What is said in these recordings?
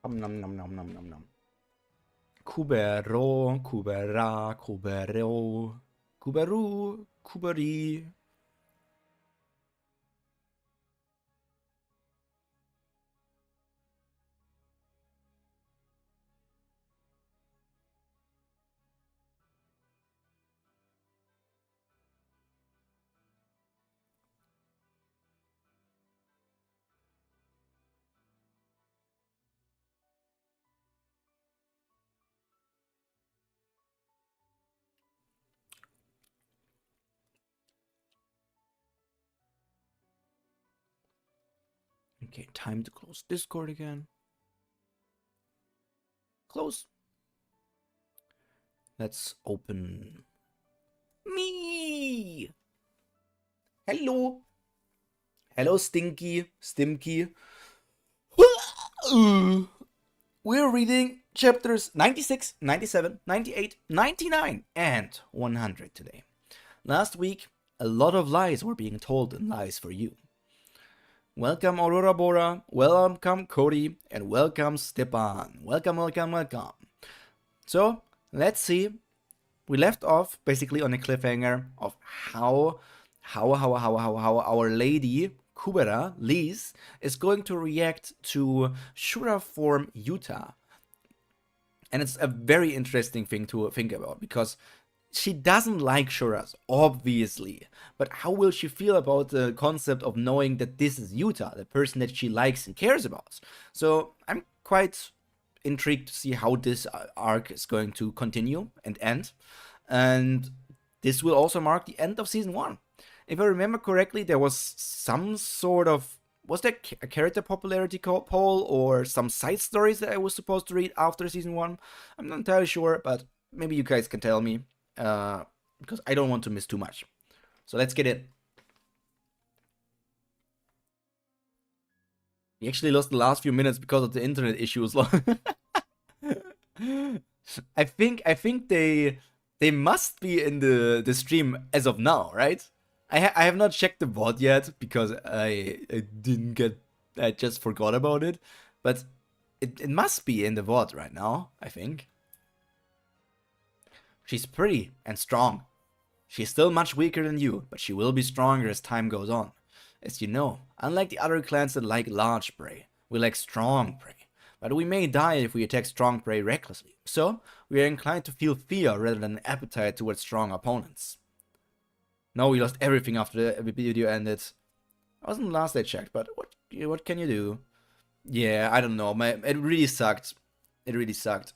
Nom nom nom nom nom nom. Kubero, Kubera, Kubero, Kuberu, Kuberi. Okay, time to close Discord again. Close. Let's open me. Hello. Hello, Stinky, Stimky. We're reading chapters 96, 97, 98, 99, and 100 today. Last week, a lot of lies were being told and lies for you. Welcome Aurora Bora, welcome Cody, and welcome Stepan. Welcome, welcome, welcome. So, let's see. We left off basically on a cliffhanger of how our lady Kubera, Liz, is going to react to Shura form Yuta. And it's a very interesting thing to think about, because she doesn't like Shuras, obviously. But how will she feel about the concept of knowing that this is Yuta, the person that she likes and cares about? So I'm quite intrigued to see how this arc is going to continue and end. And this will also mark the end of season 1. If I remember correctly, there was some sort of... Was there a character popularity poll or some side stories that I was supposed to read after season 1? I'm not entirely sure, but maybe you guys can tell me. Because I don't want to miss too much. So let's get in. We actually lost the last few minutes because of the internet issues. I think they must be in the stream as of now, right? I have not checked the VOD yet because I didn't get... I just forgot about it. But it must be in the VOD right now, I think. She's pretty and strong. She's still much weaker than you, but she will be stronger as time goes on. As you know, unlike the other clans that like large prey, we like strong prey. But we may die if we attack strong prey recklessly. So, we are inclined to feel fear rather than an appetite towards strong opponents. No, we lost everything after the video ended. I wasn't the last I checked, but what can you do? Yeah, I don't know. It really sucked. It really sucked.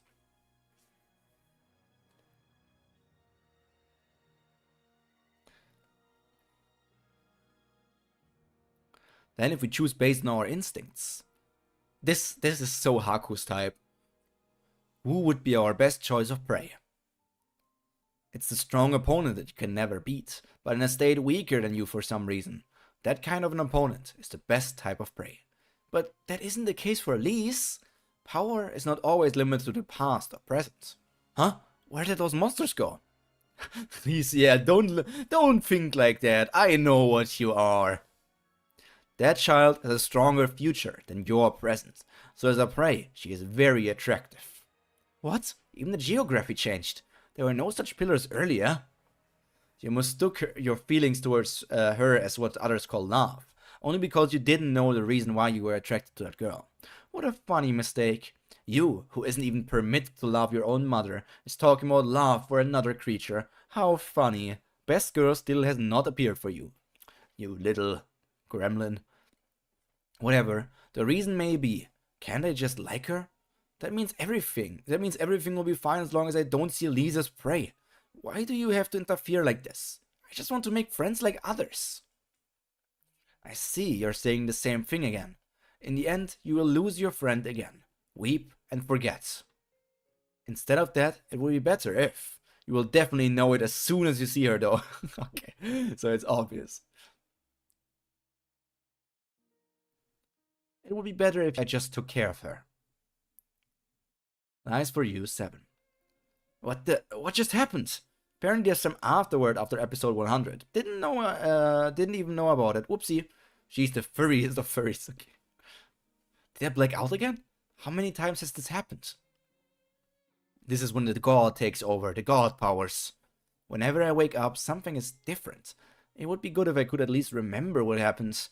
Then if we choose based on our instincts. This is so Haku's type. Who would be our best choice of prey? It's the strong opponent that you can never beat, but in a state weaker than you for some reason. That kind of an opponent is the best type of prey. But that isn't the case for Elise. Power is not always limited to the past or present. Huh? Where did those monsters go? Please, yeah, don't think like that. I know what you are. That child has a stronger future than your present, so as a prey, she is very attractive. What? Even the geography changed. There were no such pillars earlier. You mistook your feelings towards her as what others call love, only because you didn't know the reason why you were attracted to that girl. What a funny mistake. You, who isn't even permitted to love your own mother, is talking about love for another creature. How funny. Best girl still has not appeared for you. You little gremlin. Whatever, the reason may be, can't I just like her? That means everything. That means everything will be fine as long as I don't see Lise as prey. Why do you have to interfere like this? I just want to make friends like others. I see you're saying the same thing again. In the end, you will lose your friend again. Weep and forget. Instead of that, it will be better if... You will definitely know it as soon as you see her though. Okay, so it's obvious. It would be better if I just took care of her. Nice for you, 7. What just happened? Apparently there's some afterword after episode 100. Didn't even know about it. Whoopsie. She's the furriest of furries. Okay. Did I black out again? How many times has this happened? This is when the god takes over, the god powers. Whenever I wake up, something is different. It would be good if I could at least remember what happens.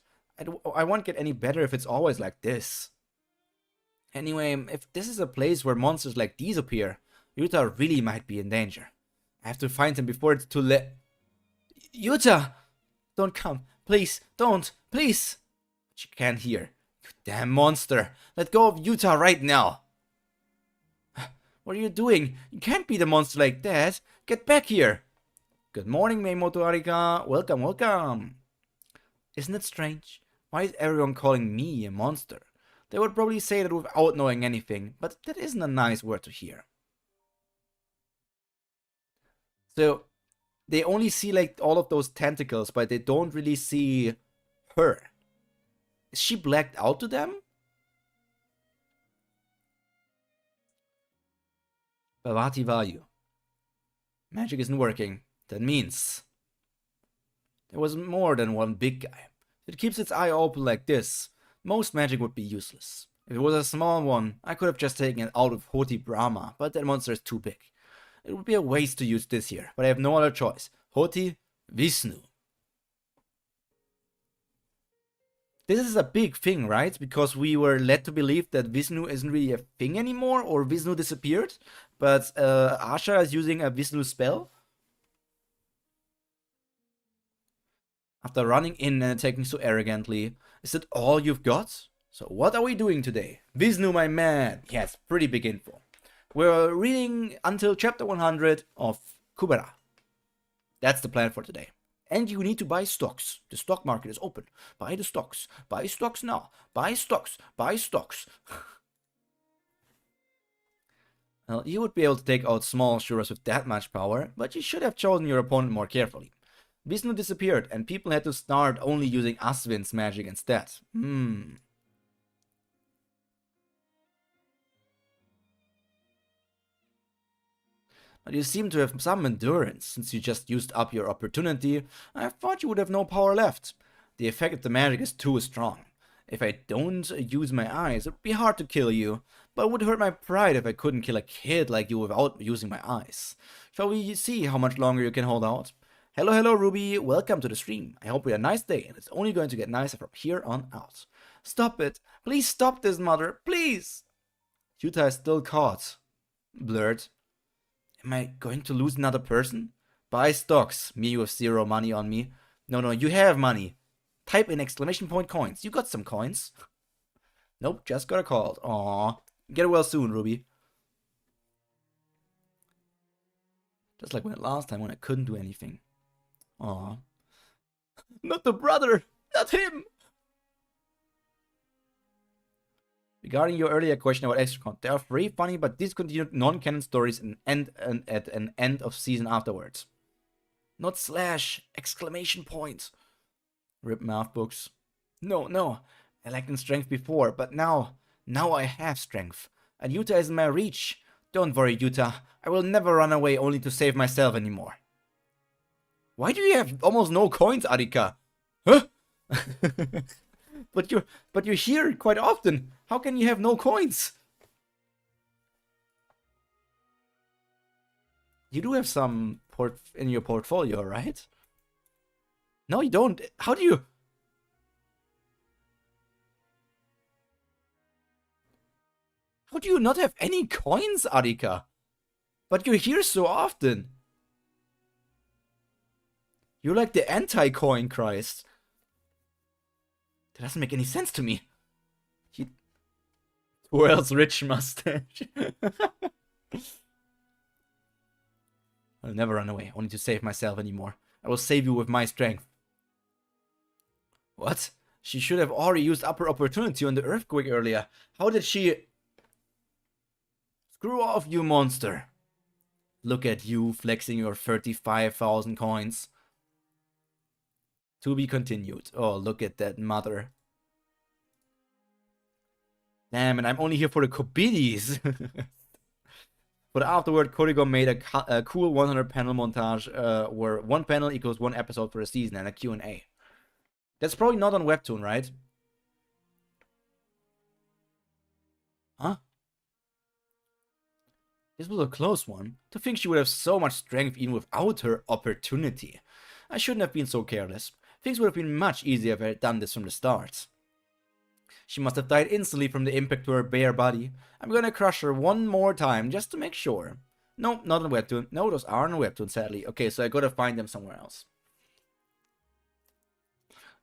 I won't get any better if it's always like this. Anyway, if this is a place where monsters like these appear, Yuta really might be in danger. I have to find him before it's too late. Yuta! Don't come. Please, don't. Please! She can't hear. You damn monster. Let go of Yuta right now. What are you doing? You can't be the monster like that. Get back here. Good morning, Meimoto Arika. Welcome, welcome. Isn't it strange? Why is everyone calling me a monster? They would probably say that without knowing anything, but that isn't a nice word to hear. So, they only see like all of those tentacles, but they don't really see her. Is she blacked out to them? Bhavati Vayu. Magic isn't working. That means there was more than one big guy. If it keeps its eye open like this, most magic would be useless. If it was a small one, I could have just taken it out of Hoti Brahma, but that monster is too big. It would be a waste to use this here, but I have no other choice. Hoti, Vishnu. This is a big thing, right? Because we were led to believe that Vishnu isn't really a thing anymore, or Vishnu disappeared, but Asha is using a Vishnu spell. After running in and attacking so arrogantly, is that all you've got? So what are we doing today? Vishnu, my man! Yes, pretty big info. We're reading until chapter 100 of Kubera. That's the plan for today. And you need to buy stocks. The stock market is open. Buy the stocks. Buy stocks now. Buy stocks. Buy stocks. Well, you would be able to take out small Shuras with that much power, but you should have chosen your opponent more carefully. Vishnu disappeared, and people had to start only using Aswin's magic instead. But you seem to have some endurance, since you just used up your opportunity. I thought you would have no power left. The effect of the magic is too strong. If I don't use my eyes, it would be hard to kill you, but it would hurt my pride if I couldn't kill a kid like you without using my eyes. Shall we see how much longer you can hold out? Hello, hello, Ruby. Welcome to the stream. I hope we had a nice day, and it's only going to get nicer from here on out. Stop it. Please stop this, mother. Please. Yuta is still caught. Blurred. Am I going to lose another person? Buy stocks. Me with zero money on me. No, you have money. Type in exclamation point coins. You got some coins. Nope, just got a call. Aww. Get well soon, Ruby. Just like last time when I couldn't do anything. Aww. Not the brother! Not him! Regarding your earlier question about extra content, there are 3 funny but discontinued non-canon stories at an end of season afterwards. Not slash! Exclamation point! Rip math books. No. I lacked in strength before, but now I have strength. And Yuta is in my reach. Don't worry, Yuta. I will never run away only to save myself anymore. Why do you have almost no coins, Arika? Huh? But you're here quite often. How can you have no coins? You do have some in your portfolio, right? No, you don't. How do you? How do you not have any coins, Arika? But you're here so often. You're like the anti-coin Christ. That doesn't make any sense to me. World's rich mustache. I'll never run away, only to save myself anymore. I will save you with my strength. What? She should have already used up her opportunity on the earthquake earlier. How did she... Screw off, you monster. Look at you flexing your 35,000 coins. To be continued. Oh, look at that mother. Damn, and I'm only here for the Kobidis. But afterward, Korigo made a cool 100 panel montage where 1 panel equals 1 episode for a season and a Q&A. That's probably not on Webtoon, right? Huh? This was a close one. To think she would have so much strength even without her opportunity. I shouldn't have been so careless. Things would have been much easier if I had done this from the start. She must have died instantly from the impact to her bare body. I'm gonna crush her one more time just to make sure. No, not on Webtoon. No, those aren't on Webtoon, sadly. Okay, so I gotta find them somewhere else.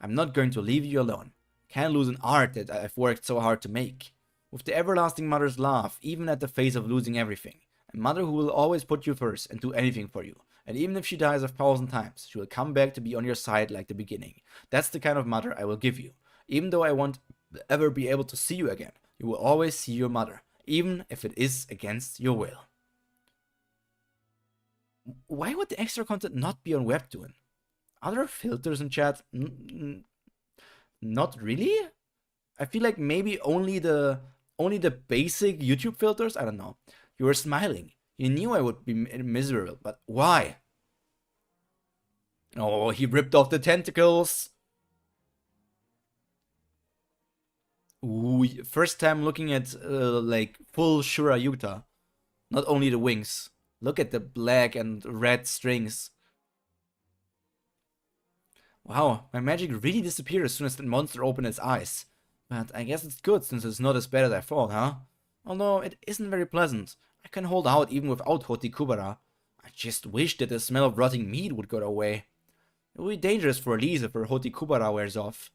I'm not going to leave you alone. Can't lose an art that I've worked so hard to make. With the everlasting mother's love, even at the face of losing everything. A mother who will always put you first and do anything for you. And even if she dies 1,000 times, she will come back to be on your side like the beginning. That's the kind of mother I will give you. Even though I won't ever be able to see you again, you will always see your mother, even if it is against your will. Why would the extra content not be on Webtoon? Are there filters in chat? Not really? I feel like maybe only the basic YouTube filters? I don't know. You were smiling. You knew I would be miserable, but why? Oh, he ripped off the tentacles. Ooh, first time looking at like full Shura Yuta. Not only the wings. Look at the black and red strings. Wow, my magic really disappeared as soon as the monster opened its eyes. But I guess it's good since it's not as bad as I thought, huh? Although it isn't very pleasant. I can hold out even without Hoti Kubera. I just wish that the smell of rotting meat would go away. It will be dangerous for Elise if her Hoti Kubera wears off.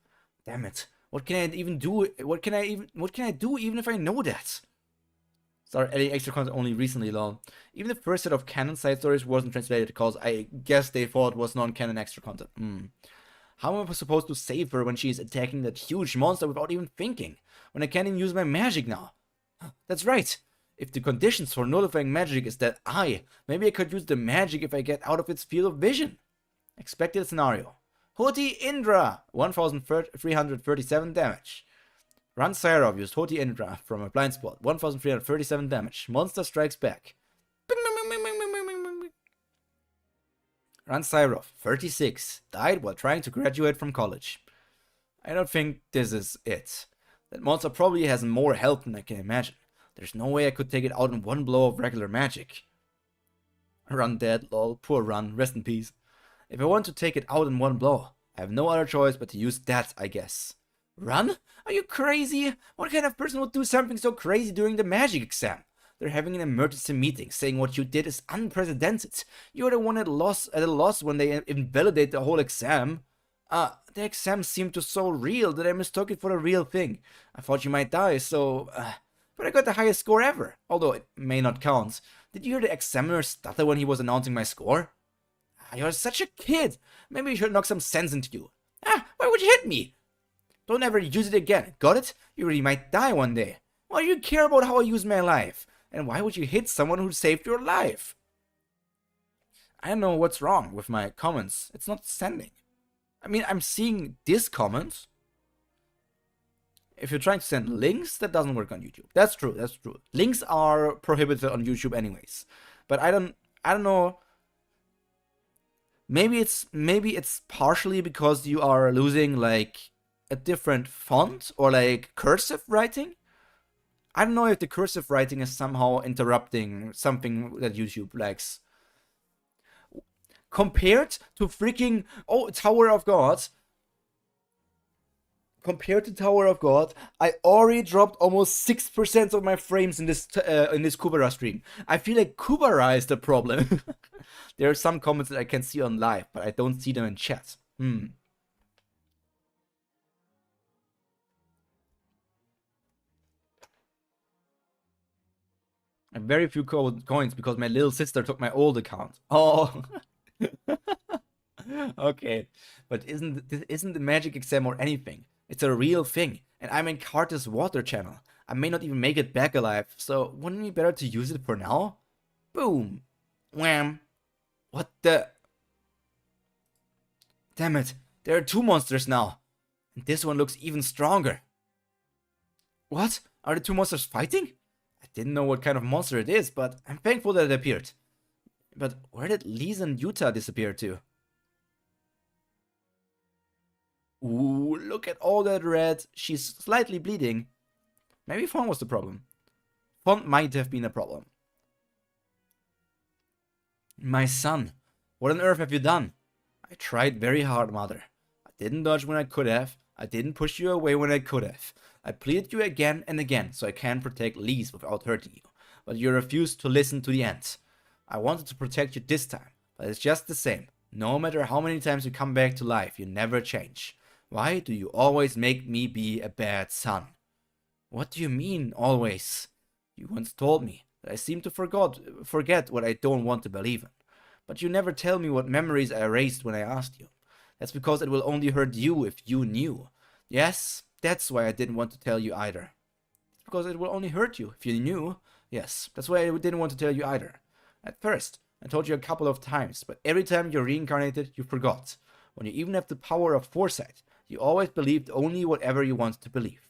Damn it. What can I even do? What can I do even if I know that? Started adding extra content only recently, lol. Even the first set of canon side stories wasn't translated because I guess they thought it was non-canon extra content. How am I supposed to save her when she is attacking that huge monster without even thinking? When I can't even use my magic now? That's right. If the conditions for nullifying magic is that maybe I could use the magic if I get out of its field of vision. Expected scenario. Hoti Indra, 1337 damage. Ran Syrov used Hoti Indra from a blind spot, 1337 damage. Monster strikes back. Ran Syrov, 36, died while trying to graduate from college. I don't think this is it. That monster probably has more health than I can imagine. There's no way I could take it out in one blow of regular magic. Run dead, lol, poor Run, rest in peace. If I want to take it out in one blow, I have no other choice but to use that, I guess. Run? Are you crazy? What kind of person would do something so crazy during the magic exam? They're having an emergency meeting, saying what you did is unprecedented. You're the one at a loss when they invalidate the whole exam. The exam seemed to so real that I mistook it for the real thing. I thought you might die, so... but I got the highest score ever, although it may not count. Did you hear the examiner stutter when he was announcing my score? You're such a kid. Maybe you should knock some sense into you. Why would you hit me? Don't ever use it again, got it? You really might die one day. Why do you care about how I use my life? And why would you hit someone who saved your life? I don't know what's wrong with my comments. It's not sending. I mean, I'm seeing this comment. If you're trying to send links, that doesn't work on YouTube. That's true, that's true. Links are prohibited on YouTube anyways. But I don't know. Maybe it's partially because you are losing like a different font or like cursive writing. I don't know if the cursive writing is somehow interrupting something that YouTube likes. Compared to freaking Tower of God. Compared to Tower of God, I already dropped almost 6% of my frames in this Kubera stream. I feel like Kubera is the problem. There are some comments that I can see on live, but I don't see them in chat. I have very few coins because my little sister took my old account. Oh. Okay. But isn't the magic exam or anything? It's a real thing. And I'm in Carter's water channel. I may not even make it back alive. So wouldn't it be better to use it for now? Boom. Wham. What the? Damn it. There are 2 monsters now. And this one looks even stronger. What? Are the 2 monsters fighting? I didn't know what kind of monster it is, but I'm thankful that it appeared. But where did Lisa and Yuta disappear to? Ooh, look at all that red. She's slightly bleeding. Maybe font was the problem. Font might have been a problem. My son, what on earth have you done? I tried very hard, mother. I didn't dodge when I could have. I didn't push you away when I could have. I pleaded you again and again so I can protect Lise without hurting you. But you refused to listen to the end. I wanted to protect you this time, but it's just the same. No matter how many times you come back to life, you never change. Why do you always make me be a bad son? What do you mean, always? You once told me that I seem to forget what I don't want to believe in. But you never tell me what memories I erased when I asked you. That's because it will only hurt you if you knew. Yes, that's why I didn't want to tell you either. It's because it will only hurt you if you knew. Yes, that's why I didn't want to tell you either. At first, I told you a couple of times, but every time you reincarnated, you forgot. When you even have the power of foresight, you always believed only whatever you wanted to believe.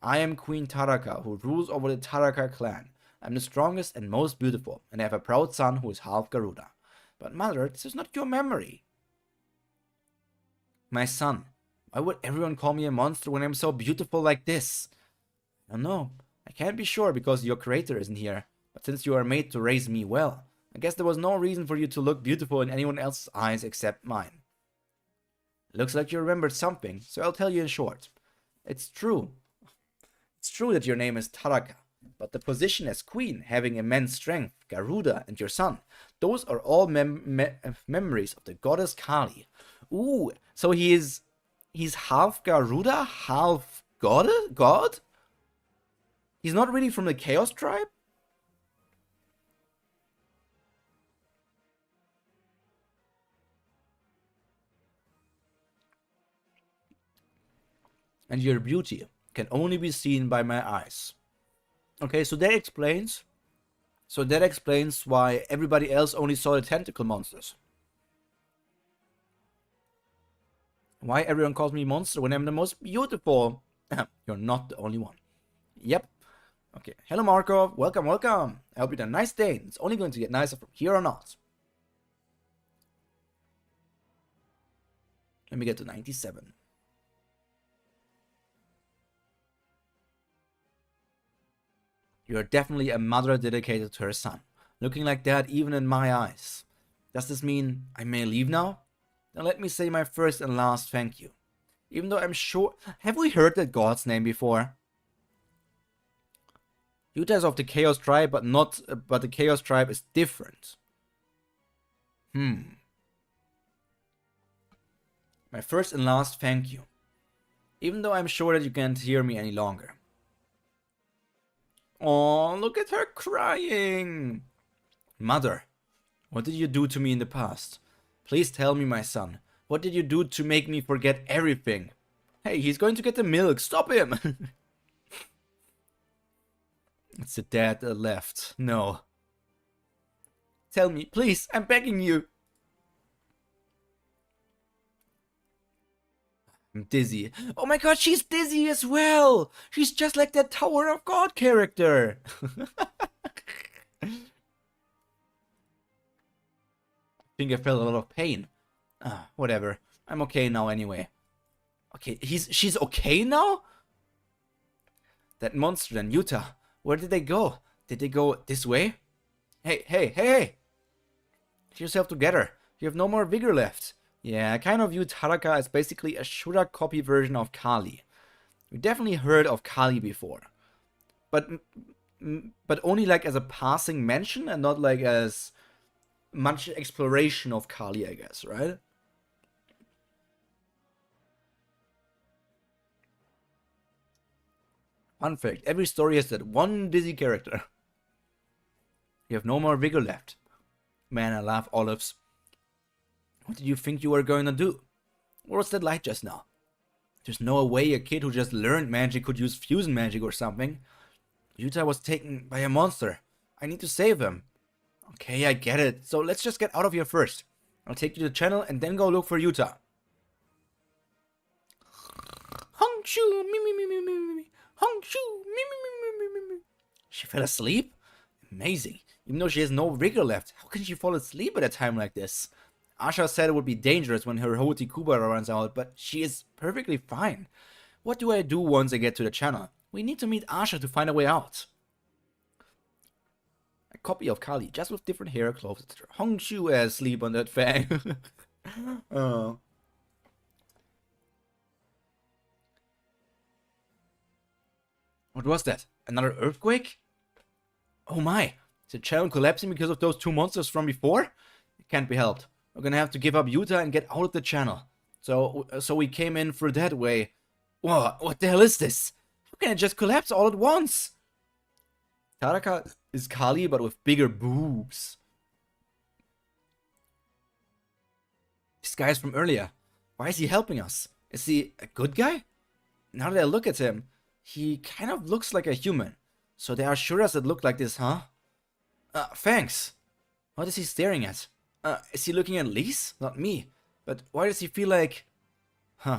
I am Queen Taraka, who rules over the Taraka clan. I'm the strongest and most beautiful, and I have a proud son who is half Garuda. But mother, this is not your memory. My son, why would everyone call me a monster when I'm so beautiful like this? I don't know. I can't be sure because your creator isn't here. But since you are made to raise me well, I guess there was no reason for you to look beautiful in anyone else's eyes except mine. Looks like you remembered something, so I'll tell you in short. It's true. It's true that your name is Taraka, but the position as queen, having immense strength, Garuda, and your son, those are all memories of the goddess Kali. Ooh, so he's half Garuda, half god? He's not really from the Chaos tribe? And your beauty can only be seen by my eyes. Okay, so that explains why everybody else only saw the tentacle monsters. Why everyone calls me monster when I'm the most beautiful. You're not the only one. Yep. Okay, hello Markov, welcome. I hope you had a nice day. It's only going to get nicer from here on out. Let me get to 97. You're definitely a mother dedicated to her son. Looking like that even in my eyes. Does this mean I may leave now? Then let me say my first and last thank you. Even though I'm sure... Have we heard that god's name before? Yuta is of the Chaos tribe, but the Chaos tribe is different. My first and last thank you. Even though I'm sure that you can't hear me any longer. Oh, look at her crying. Mother, what did you do to me in the past? Please tell me, my son. What did you do to make me forget everything? Hey, he's going to get the milk. Stop him. It's the dad that left. No. Tell me, please. I'm begging you. I'm dizzy. Oh my god, she's dizzy as well! She's just like that Tower of God character! I think I felt a lot of pain. Whatever. I'm okay now anyway. Okay, she's okay now? That monster and Yuta, where did they go? Did they go this way? Hey! Get yourself together. You have no more vigor left. Yeah, I kind of view Taraka as basically a Shura copy version of Kali. We definitely heard of Kali before. But only like as a passing mention and not like as much exploration of Kali, I guess, right? Fun fact, every story has that one dizzy character. You have no more vigor left. Man, I love olives. What did you think you were going to do? What was that like just now? There's no way a kid who just learned magic could use fusion magic or something. Yuta was taken by a monster. I need to save him. Okay, I get it. So let's just get out of here first. I'll take you to the channel and then go look for Yuta. Hongshu, me. Hongshu, me. She fell asleep? Amazing. Even though she has no vigor left, how can she fall asleep at a time like this? Asha said it would be dangerous when her Hoti Kubera runs out, but she is perfectly fine. What do I do once I get to the channel? We need to meet Asha to find a way out. exact copy of Kali, just with different hair, clothes, etc. Hongshu as sleep on that fang. Oh. What was that? Another earthquake? Oh my! Is the channel collapsing because of those two monsters from before? It can't be helped. We're gonna have to give up Utah and get out of the channel. So we came in through that way. Whoa, what the hell is this? How can it just collapse all at once? Taraka is Kali, but with bigger boobs. This guy is from earlier. Why is he helping us? Is he a good guy? Now that I look at him, he kind of looks like a human. So there are Shuras that look like this, huh? Thanks. What is he staring at? Is he looking at Lise? Not me. But why does he feel like... Huh,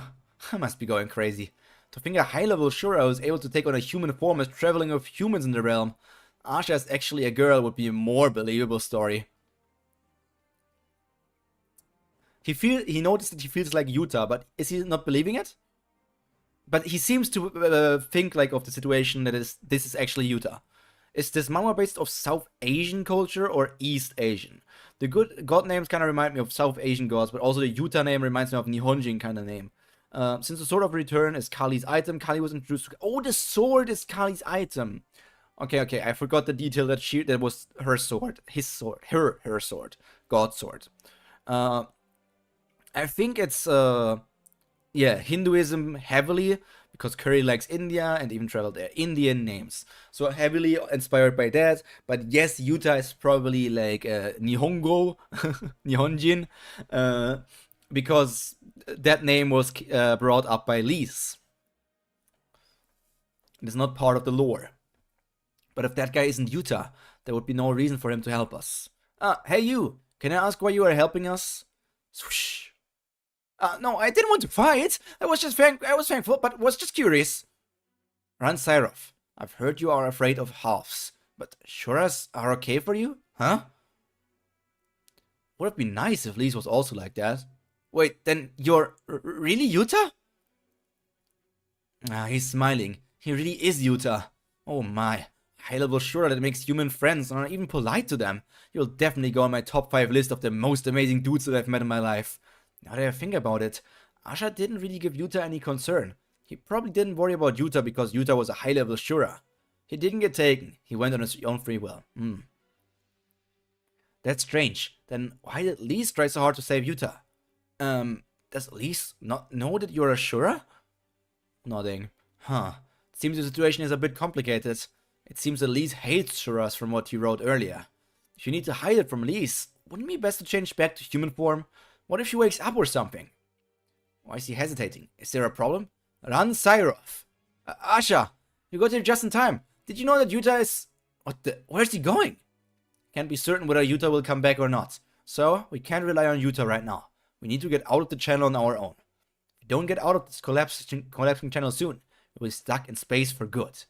I must be going crazy. To think a high-level Shura who's able to take on a human form is traveling with humans in the realm. Asha is actually a girl would be a more believable story. He noticed that he feels like Yuta, but is he not believing it? But he seems to think like of the situation that this is actually Yuta. Is this manga based off South Asian culture or East Asian? The good god names kind of remind me of South Asian gods, but also the Yuta name reminds me of Nihonjin kind of name. Since the Sword of Return is Kali's item, Kali was introduced to... Oh, the sword is Kali's item! Okay, I forgot the detail that was her sword. His sword. Her sword. God's sword. I think it's, yeah, Hinduism heavily, because Curry likes India and even traveled there. Indian names. So heavily inspired by that. But yes, Yuta is probably like Nihongo, Nihonjin, because that name was brought up by Lise. It is not part of the lore. But if that guy isn't Yuta, there would be no reason for him to help us. Hey you! Can I ask why you are helping us? Swoosh. No, I didn't want to fight. I was thankful, but was just curious. Ran Syrov, I've heard you are afraid of halves, but Shuras are okay for you? Huh? Would have been nice if Lise was also like that. Wait, then you're really Yuta? He's smiling. He really is Yuta. Oh my. High-level Shura that makes human friends and are even polite to them. You'll definitely go on my top 5 list of the most amazing dudes that I've met in my life. Now that I think about it, Asha didn't really give Yuta any concern. He probably didn't worry about Yuta because Yuta was a high-level Shura. He didn't get taken. He went on his own free will. That's strange. Then why did Lise try so hard to save Yuta? Does Lise not know that you're a Shura? Nodding. Huh. Seems the situation is a bit complicated. It seems that Lise hates Shuras from what you wrote earlier. If you need to hide it from Lise, wouldn't it be best to change back to human form? What if she wakes up or something? Why is he hesitating? Is there a problem? Ran Syrov. Asha, you got here just in time. Did you know that Yuta is... What the... Where's he going? Can't be certain whether Yuta will come back or not. So, we can't rely on Yuta right now. We need to get out of the channel on our own. If we don't get out of this collapsing channel soon, we'll be stuck in space for good.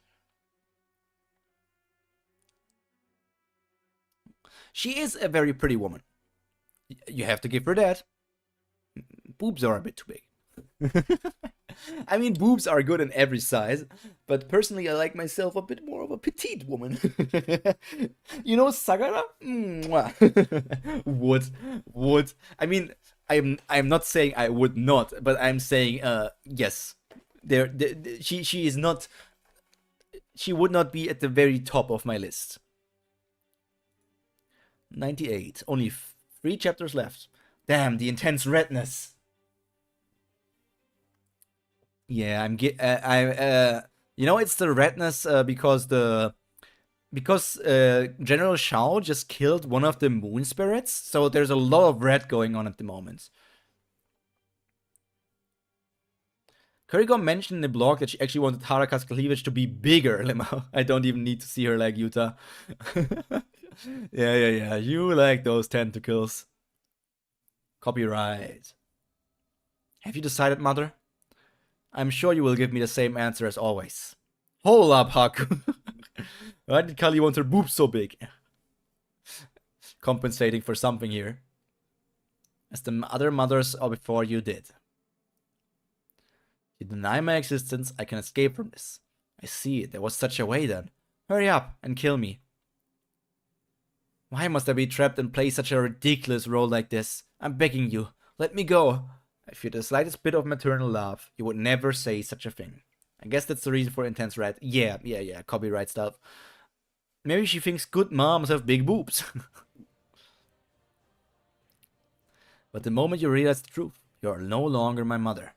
She is a very pretty woman. You have to give her that. Boobs are a bit too big. I mean, boobs are good in every size, but personally I like myself a bit more of a petite woman. You know Sagara? Would. I mean, I'm not saying I would not, but I'm saying yes. She is not... She would not be at the very top of my list. 98. Only 3 chapters left. Damn, the intense redness. Yeah, you know, it's the redness because General Shao just killed one of the moon spirits, so there's a lot of red going on at the moment. Kurigo mentioned in the blog that she actually wanted Haraka's cleavage to be bigger. I don't even need to see her like Yuta. Yeah. You like those tentacles. Copyright. Have you decided, Mother? I'm sure you will give me the same answer as always. Hold up, Haku. Why did Kali want her boobs so big? Compensating for something here. As the other mothers or before you did. You deny my existence, I can escape from this. I see, there was such a way then. Hurry up and kill me. Why must I be trapped and play such a ridiculous role like this? I'm begging you, let me go. If you had the slightest bit of maternal love, you would never say such a thing. I guess that's the reason for intense red. Yeah, copyright stuff. Maybe she thinks good moms have big boobs. But the moment you realize the truth, you are no longer my mother.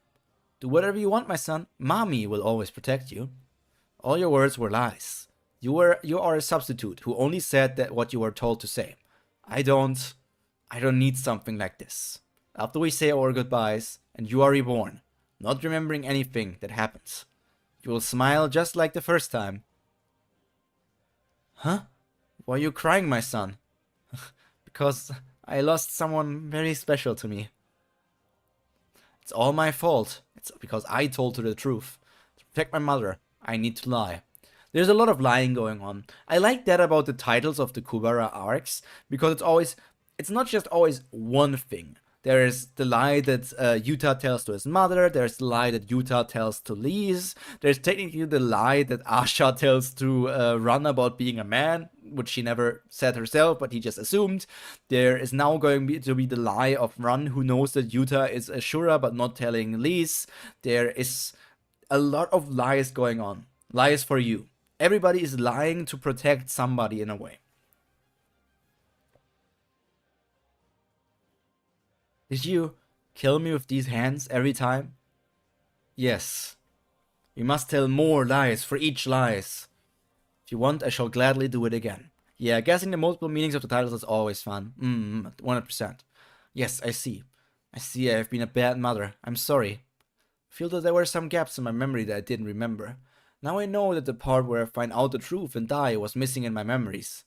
Do whatever you want, my son. Mommy will always protect you. All your words were lies. You are a substitute who only said that what you were told to say. I don't need something like this. After we say our goodbyes and you are reborn, not remembering anything that happens, you will smile just like the first time. Huh? Why are you crying, my son? Because I lost someone very special to me. It's all my fault. It's because I told her the truth. To protect my mother, I need to lie. There's a lot of lying going on. I like that about the titles of the Kubera arcs, because it's not just always one thing. There is the lie that Yuta tells to his mother, there's the lie that Yuta tells to Lise, there's technically the lie that Asha tells to Ran about being a man, which she never said herself, but he just assumed. There is now going to be the lie of Ran, who knows that Yuta is a Shura, but not telling Lise. There is a lot of lies going on. Lies for you. Everybody is lying to protect somebody in a way. Did you kill me with these hands every time? Yes. We must tell more lies for each lies. If you want, I shall gladly do it again. Yeah, guessing the multiple meanings of the titles is always fun. 100%. Yes, I see. I see I have been a bad mother. I'm sorry. I feel that there were some gaps in my memory that I didn't remember. Now I know that the part where I find out the truth and die was missing in my memories.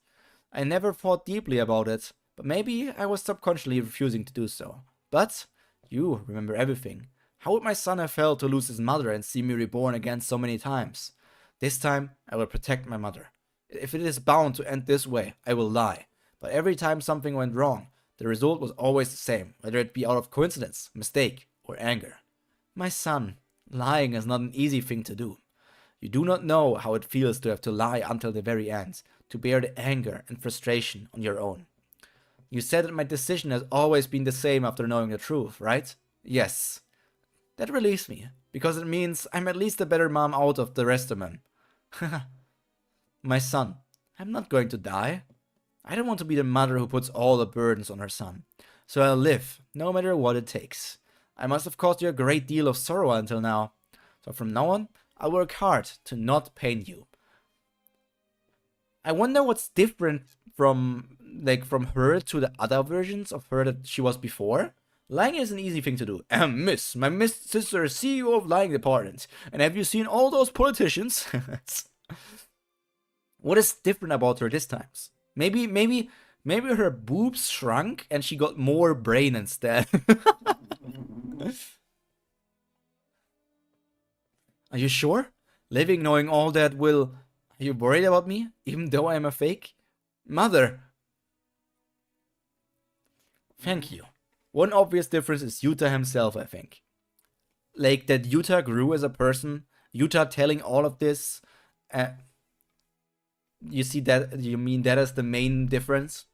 I never thought deeply about it, but maybe I was subconsciously refusing to do so. But you remember everything. How would my son have felt to lose his mother and see me reborn again so many times? This time, I will protect my mother. If it is bound to end this way, I will lie. But every time something went wrong, the result was always the same, whether it be out of coincidence, mistake, or anger. My son, lying is not an easy thing to do. You do not know how it feels to have to lie until the very end, to bear the anger and frustration on your own. You said that my decision has always been the same after knowing the truth, right? Yes. That relieves me, because it means I'm at least a better mom out of the rest of them. My son, I'm not going to die. I don't want to be the mother who puts all the burdens on her son. So I'll live, no matter what it takes. I must have caused you a great deal of sorrow until now. So from now on, I'll work hard to not pain you. I wonder what's different from her to the other versions of her that she was before. Lying is an easy thing to do. Miss, my Miss Sister is CEO of Lying Department. And have you seen all those politicians? What is different about her this time? Maybe her boobs shrunk and she got more brain instead. Are you sure? Living knowing all that will... Are you worried about me, even though I am a fake? Mother! Thank you. One obvious difference is Yuta himself, I think. Like, that Yuta grew as a person. Yuta telling all of this. You see that? You mean that is the main difference?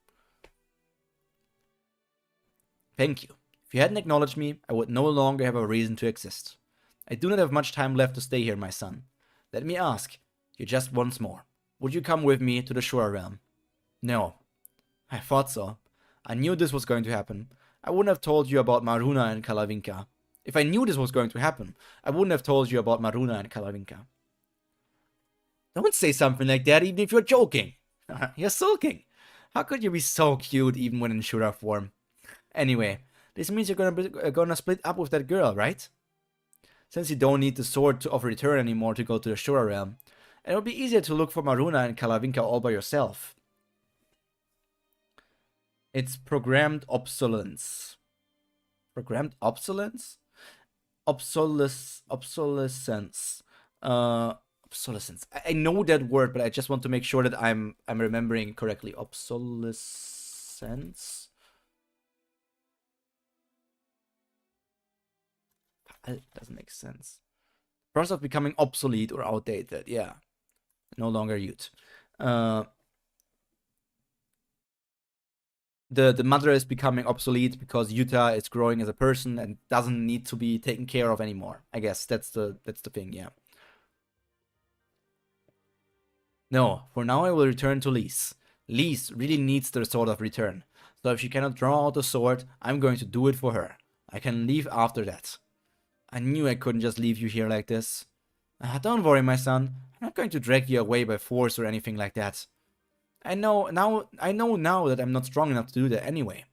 Thank you. If you hadn't acknowledged me, I would no longer have a reason to exist. I do not have much time left to stay here, my son. Let me ask you just once more. Would you come with me to the Shura realm? No. I thought so. I knew this was going to happen. I wouldn't have told you about Maruna and Kalavinka. If I knew this was going to happen, I wouldn't have told you about Maruna and Kalavinka. Don't say something like that even if you're joking. You're sulking. How could you be so cute even when in Shura form? Anyway, this means you're gonna split up with that girl, right? Since you don't need the sword of return anymore to go to the Shura realm, and it would be easier to look for Maruna and Kalavinka all by yourself. It's programmed obsolescence. Programmed obsolescence? Obsolescence. Obsolescence. I know that word, but I just want to make sure that I'm remembering correctly. Obsolescence? It doesn't make sense. Process of becoming obsolete or outdated. Yeah. No longer used. the mother is becoming obsolete because Yuta is growing as a person and doesn't need to be taken care of anymore. I guess that's the thing, yeah. No, for now I will return to Lise. Lise really needs the sword of return. So if she cannot draw out the sword, I'm going to do it for her. I can leave after that. I knew I couldn't just leave you here like this. Don't worry, my son. I'm not going to drag you away by force or anything like that. I know now that I'm not strong enough to do that anyway.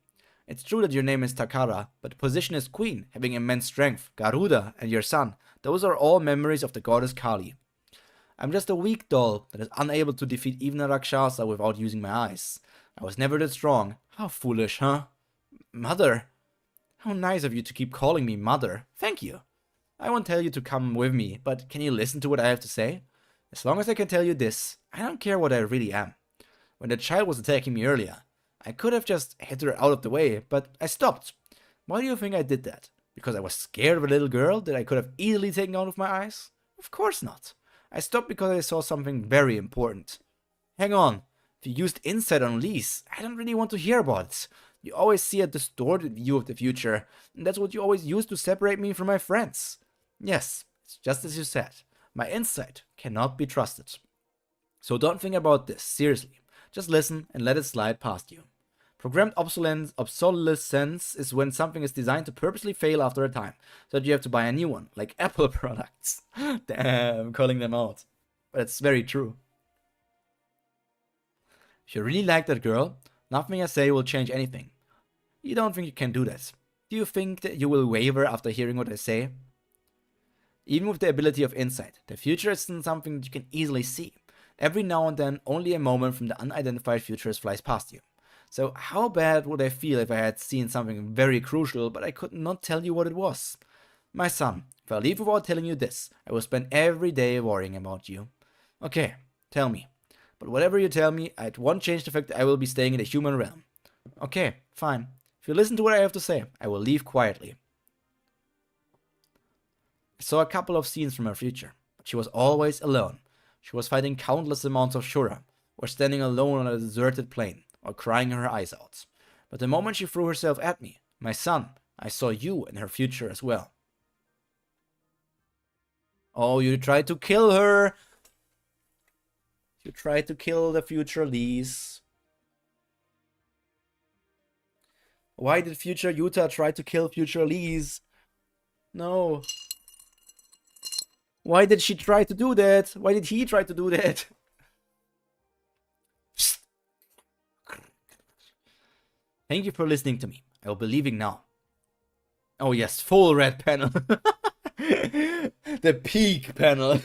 It's true that your name is Takara, but the position as queen, having immense strength, Garuda, and your son, those are all memories of the goddess Kali. I'm just a weak doll that is unable to defeat even a Rakshasa without using my eyes. I was never that strong. How foolish, huh? Mother! How nice of you to keep calling me mother. Thank you. I won't tell you to come with me, but can you listen to what I have to say? As long as I can tell you this, I don't care what I really am. When the child was attacking me earlier, I could have just hit her out of the way, but I stopped. Why do you think I did that? Because I was scared of a little girl that I could have easily taken out with my eyes? Of course not. I stopped because I saw something very important. Hang on. If you used insight on Lise, I don't really want to hear about it. You always see a distorted view of the future, and that's what you always use to separate me from my friends. Yes, it's just as you said. My insight cannot be trusted. So don't think about this, seriously. Just listen and let it slide past you. Programmed obsolescence is when something is designed to purposely fail after a time, so that you have to buy a new one, like Apple products. Damn, calling them out. But it's very true. If you really like that girl, nothing I say will change anything. You don't think you can do that? Do you think that you will waver after hearing what I say? Even with the ability of insight, the future isn't something that you can easily see. Every now and then, only a moment from the unidentified futures flies past you. So how bad would I feel if I had seen something very crucial, but I could not tell you what it was? My son, if I leave without telling you this, I will spend every day worrying about you. Okay, tell me. But whatever you tell me, it won't change the fact that I will be staying in the human realm. Okay, fine. If you listen to what I have to say, I will leave quietly. I saw a couple of scenes from her future, but she was always alone. She was fighting countless amounts of Shura, or standing alone on a deserted plain, or crying her eyes out. But the moment she threw herself at me, my son, I saw you in her future as well. Oh, you tried to kill her! You tried to kill the future Lise. Why did future Yuta try to kill future Lise? No. Why did she try to do that? Why did he try to do that? Thank you for listening to me. I will be leaving now. Oh yes, full red panel. The peak panel.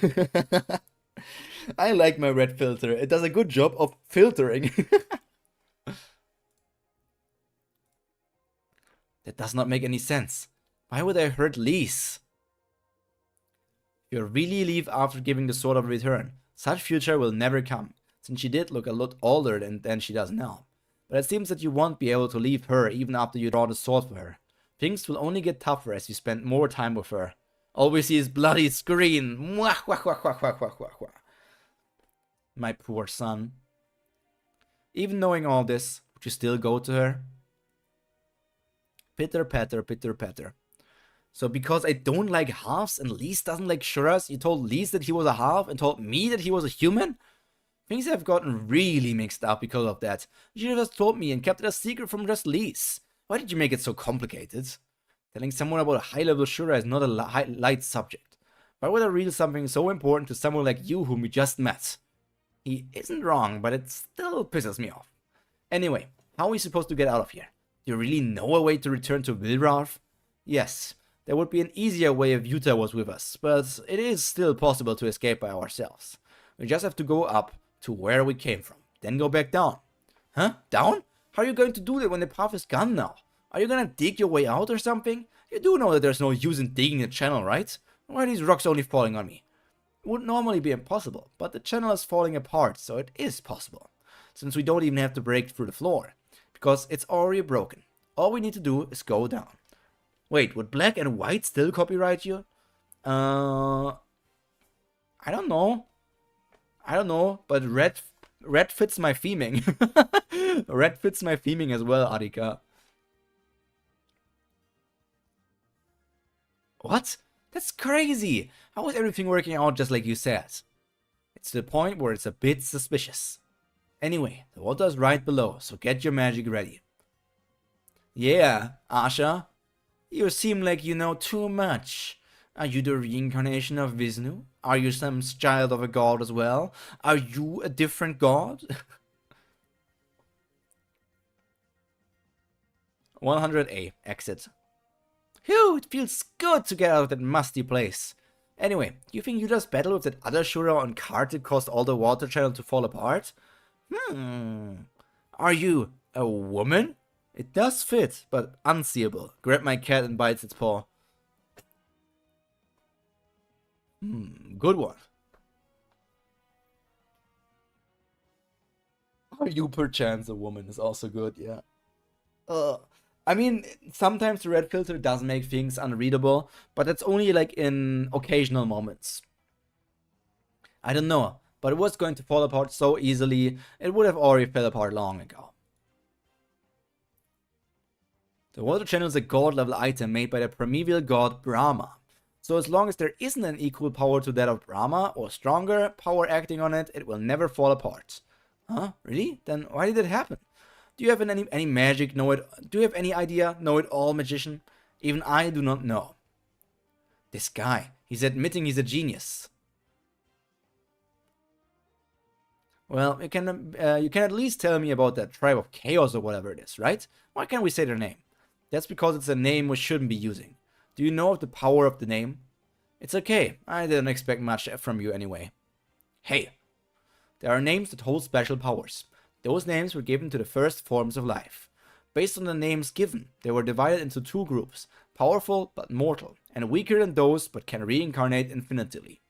I like my red filter. It does a good job of filtering. That does not make any sense. Why would I hurt Lise? You really leave after giving the sword of return. Such future will never come, since she did look a lot older than she does now. But it seems that you won't be able to leave her even after you draw the sword for her. Things will only get tougher as you spend more time with her. All we see is bloody screen. My poor son. Even knowing all this, would you still go to her? Pitter patter, pitter patter. So because I don't like halves and Lise doesn't like Shuras, you told Lise that he was a half and told me that he was a human? Things have gotten really mixed up because of that. You should have just told me and kept it a secret from just Lise. Why did you make it so complicated? Telling someone about a high-level Shura is not a light subject. Why would I reveal something so important to someone like you whom we just met? He isn't wrong, but it still pisses me off. Anyway, how are we supposed to get out of here? Do you really know a way to return to Vilrarf? Yes, there would be an easier way if Yuta was with us, but it is still possible to escape by ourselves. We just have to go up to where we came from, then go back down. Huh? Down? How are you going to do that when the path is gone now? Are you gonna dig your way out or something? You do know that there's no use in digging the channel, right? Why are these rocks only falling on me? It would normally be impossible, but the channel is falling apart, so it is possible. Since we don't even have to break through the floor, because it's already broken. All we need to do is go down. Wait, would black and white still copyright you? I don't know. But red red fits my theming. Red fits my theming as well, Arika. What? That's crazy! How is everything working out just like you said? It's to the point where it's a bit suspicious. Anyway, the water is right below, so get your magic ready. Yeah, Asha. You seem like you know too much. Are you the reincarnation of Vishnu? Are you some child of a god as well? Are you a different god? 100A, exit. Phew, it feels good to get out of that musty place. Anyway, you think you just battled with that other Shura on cart that caused all the water channel to fall apart? Are you a woman? It does fit, but unseeable. Grab my cat and bites its paw. Good one. Are you perchance a woman is also good, yeah. I mean, sometimes the red filter does make things unreadable, but that's only like in occasional moments. I don't know, but it was going to fall apart so easily, it would have already fell apart long ago. The water channel is a god level item made by the primeval god Brahma. So as long as there isn't an equal power to that of Brahma, or stronger power acting on it, it will never fall apart. Huh? Really? Then why did it happen? Do you have any magic do you have any idea, know-it-all magician? Even I do not know. This guy, he's admitting he's a genius. Well, you can at least tell me about that tribe of chaos or whatever it is, right? Why can't we say their name? That's because it's a name we shouldn't be using. Do you know of the power of the name? It's okay, I didn't expect much from you anyway. Hey, there are names that hold special powers. Those names were given to the first forms of life. Based on the names given, they were divided into two groups, powerful but mortal, and weaker than those but can reincarnate infinitely.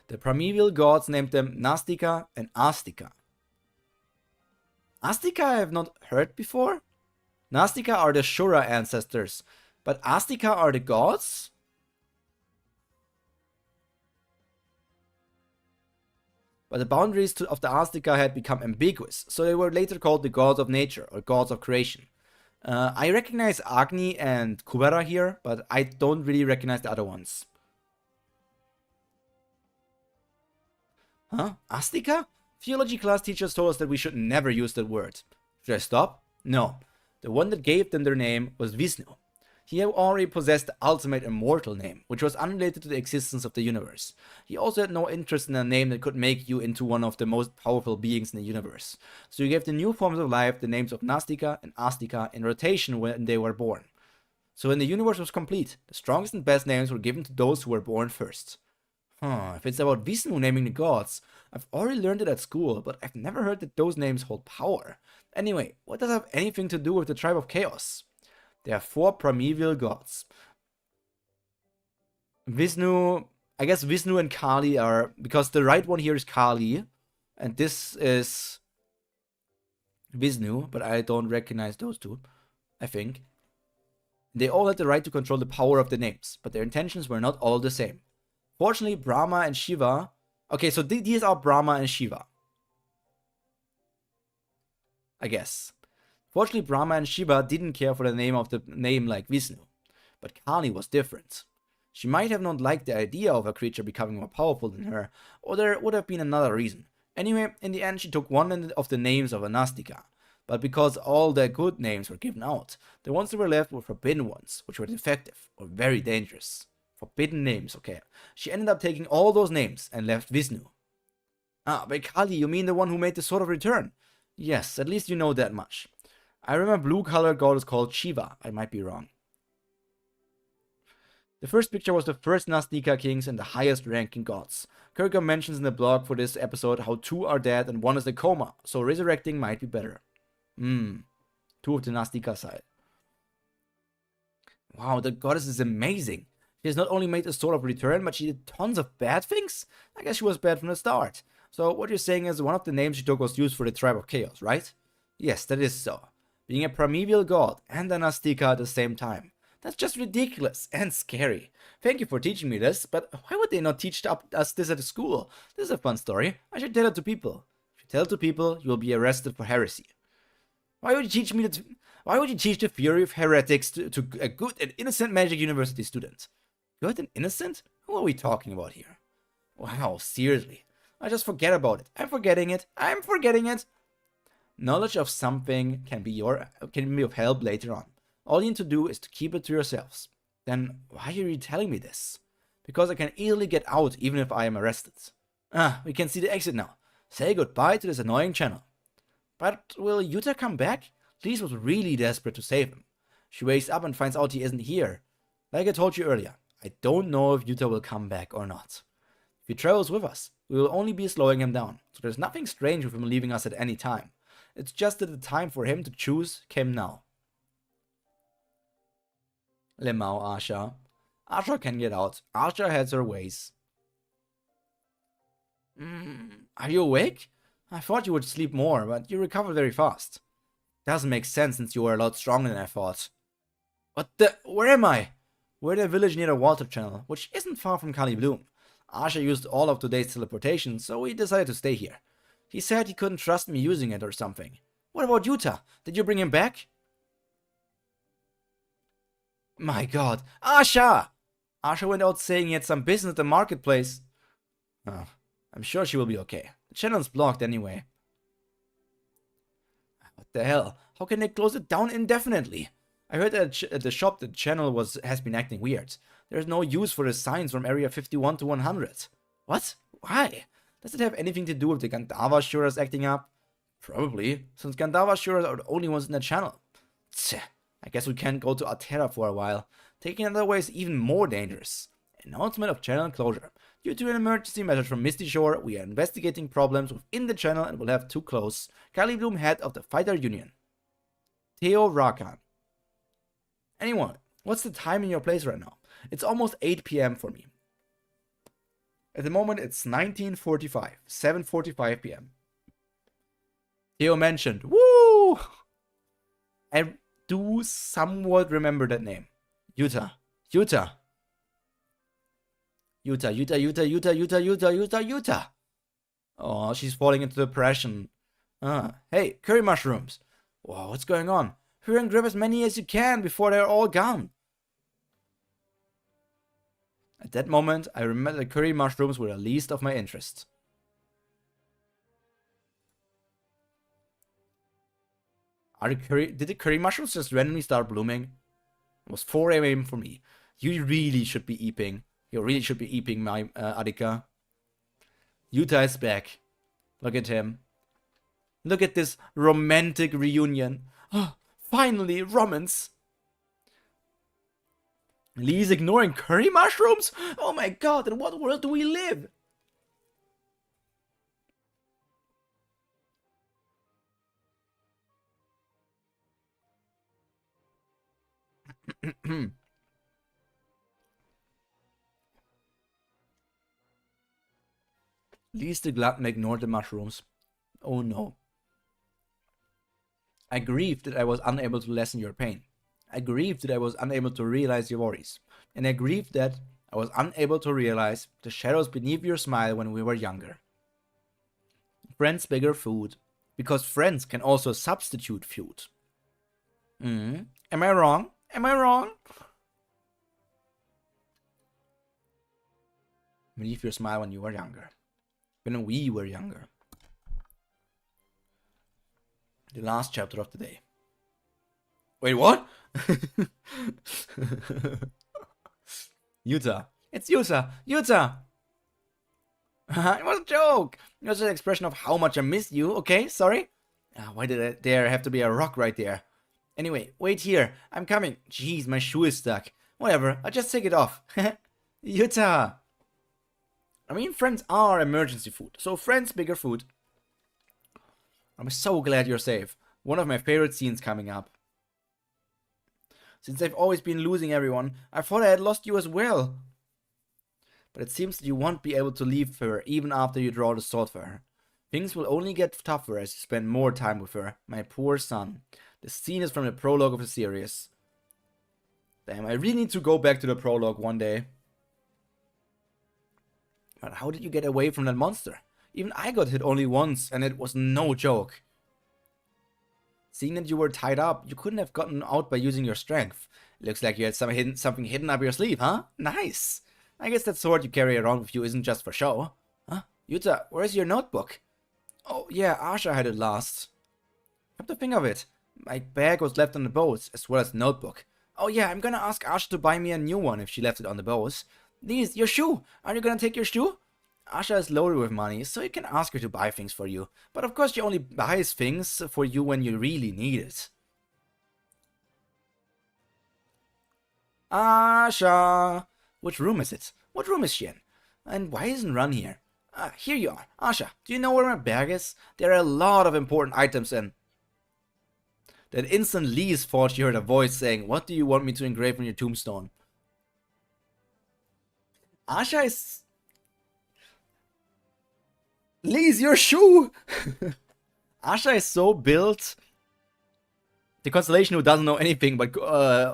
The primeval gods named them Nastika and Astika. Astika I have not heard before? Nastika are the Shura ancestors, but Astika are the gods? But the boundaries of the Astika had become ambiguous, so they were later called the gods of nature, or gods of creation. I recognize Agni and Kubera here, but I don't really recognize the other ones. Huh? Astika? Theology class teachers told us that we should never use that word. Should I stop? No. The one that gave them their name was Vishnu. He had already possessed the ultimate immortal name, which was unrelated to the existence of the universe. He also had no interest in a name that could make you into one of the most powerful beings in the universe. So he gave the new forms of life the names of Nastika and Astika in rotation when they were born. So when the universe was complete, the strongest and best names were given to those who were born first. If it's about Vishnu naming the gods, I've already learned it at school, but I've never heard that those names hold power. Anyway, what does that have anything to do with the tribe of chaos? There are 4 primeval gods. Vishnu, I guess Vishnu and Kali are, because the right one here is Kali, and this is Vishnu, but I don't recognize those two, I think. They all had the right to control the power of the names, but their intentions were not all the same. Fortunately, Brahma and Shiva, okay, so these are Brahma and Shiva, I guess. Fortunately, Brahma and Shiva didn't care for the name like Vishnu, but Kali was different. She might have not liked the idea of a creature becoming more powerful than her, or there would have been another reason. Anyway, in the end she took one of the names of Anastika, but because all the good names were given out, the ones that were left were forbidden ones, which were defective, or very dangerous. Forbidden names, okay. She ended up taking all those names and left Vishnu. Ah, by Kali you mean the one who made the Sword of Return? Yes, at least you know that much. I remember blue-colored god is called Shiva. I might be wrong. The first picture was the first Nastika kings and the highest ranking gods. Kirkham mentions in the blog for this episode how 2 are dead and 1 is in a coma, so resurrecting might be better. 2 of the Nastika side. Wow, the goddess is amazing. She has not only made the Sword of Return, but she did tons of bad things? I guess she was bad from the start. So what you're saying is one of the names she took was used for the tribe of chaos, right? Yes, that is so. Being a primeval god and a Nastika at the same time. That's just ridiculous and scary. Thank you for teaching me this, but why would they not teach us this at school? This is a fun story. I should tell it to people. If you tell it to people, you will be arrested for heresy. Why would you teach the theory of heretics to a good and innocent magic university student? Good and innocent? Who are we talking about here? Wow, seriously. I just forget about it. I'm forgetting it. Knowledge of something can be of help later on. All you need to do is to keep it to yourselves. Then why are you telling me this? Because I can easily get out even if I am arrested. We can see the exit now. Say goodbye to this annoying channel. But will Yuta come back? Lise was really desperate to save him. She wakes up and finds out he isn't here. Like I told you earlier, I don't know if Yuta will come back or not. If he travels with us, we will only be slowing him down, so there's nothing strange with him leaving us at any time. It's just that the time for him to choose came now. Lemao Asha. Asha can get out. Asha has her ways. Are you awake? I thought you would sleep more, but you recovered very fast. Doesn't make sense since you were a lot stronger than I thought. What the? Where am I? We're in a village near the water channel, which isn't far from Kali Bloom. Asha used all of today's teleportation, so we decided to stay here. He said he couldn't trust me using it or something. What about Yuta? Did you bring him back? My god, Asha! Asha went out saying he had some business at the marketplace. Oh, I'm sure she will be okay. The channel's blocked anyway. What the hell? How can they close it down indefinitely? I heard that at the shop the channel has been acting weird. There's no use for the signs from area 51 to 100. What? Why? Does it have anything to do with the Gandhava Shuras acting up? Probably, since Gandhava Shuras are the only ones in the channel. Tch, I guess we can't go to Altera for a while. Taking another way is even more dangerous. Announcement of channel closure. Due to an emergency message from Misty Shore, we are investigating problems within the channel and will have to close. Kali Bloom, head of the Fighter Union. Theo Rakan. Anyone, what's the time in your place right now? It's almost 8 p.m. for me. At the moment, it's 19:45, 7:45 p.m. Theo mentioned, woo! I do somewhat remember that name. Yuta. Oh, she's falling into depression. Hey, curry mushrooms. Whoa, what's going on? Hurry and grab as many as you can before they're all gone. At that moment, I remember the curry mushrooms were the least of my interest. Did the curry mushrooms just randomly start blooming? It was 4 a.m. for me. You really should be eeping. You really should be eeping, my Adika. Yuta is back. Look at him. Look at this romantic reunion. Oh, finally, romance. Lee's ignoring curry mushrooms? Oh my god, in what world do we live? Lee's the glutton ignored the mushrooms. Oh no. I grieved that I was unable to lessen your pain. I grieved that I was unable to realize your worries. And I grieved that I was unable to realize the shadows beneath your smile when we were younger. Friends bigger food. Because friends can also substitute food. Am I wrong? Am I wrong? Beneath your smile when you were younger. When we were younger. The last chapter of the day. Wait, what? Yuta. It's Yuta! Yuta! It was a joke! It was an expression of how much I miss you, okay? Sorry? Why did there have to be a rock right there? Anyway, wait here. I'm coming. Jeez, my shoe is stuck. Whatever, I'll just take it off. Yuta! I mean, friends are emergency food. So friends, bigger food. I'm so glad you're safe. One of my favorite scenes coming up. Since I've always been losing everyone, I thought I had lost you as well. But it seems that you won't be able to leave her even after you draw the sword for her. Things will only get tougher as you spend more time with her, my poor son. The scene is from the prologue of the series. Damn, I really need to go back to the prologue one day. But how did you get away from that monster? Even I got hit only once, and it was no joke. Seeing that you were tied up, you couldn't have gotten out by using your strength. Looks like you had something hidden up your sleeve, huh? Nice! I guess that sword you carry around with you isn't just for show. Huh? Yuta, where's your notebook? Oh yeah, Asha had it last. Come to think of it, my bag was left on the boat, as well as the notebook. Oh yeah, I'm gonna ask Asha to buy me a new one if she left it on the boat. Please, your shoe! Are you gonna take your shoe? Asha is loaded with money, so you can ask her to buy things for you. But of course she only buys things for you when you really need it. Asha! Which room is it? What room is she in? And why isn't Run here? Here you are. Asha, do you know where my bag is? There are a lot of important items in. That instant Lee's thought she heard a voice saying, what do you want me to engrave on your tombstone? Asha is... Lee's your shoe! Asha is so built. The constellation who doesn't know anything but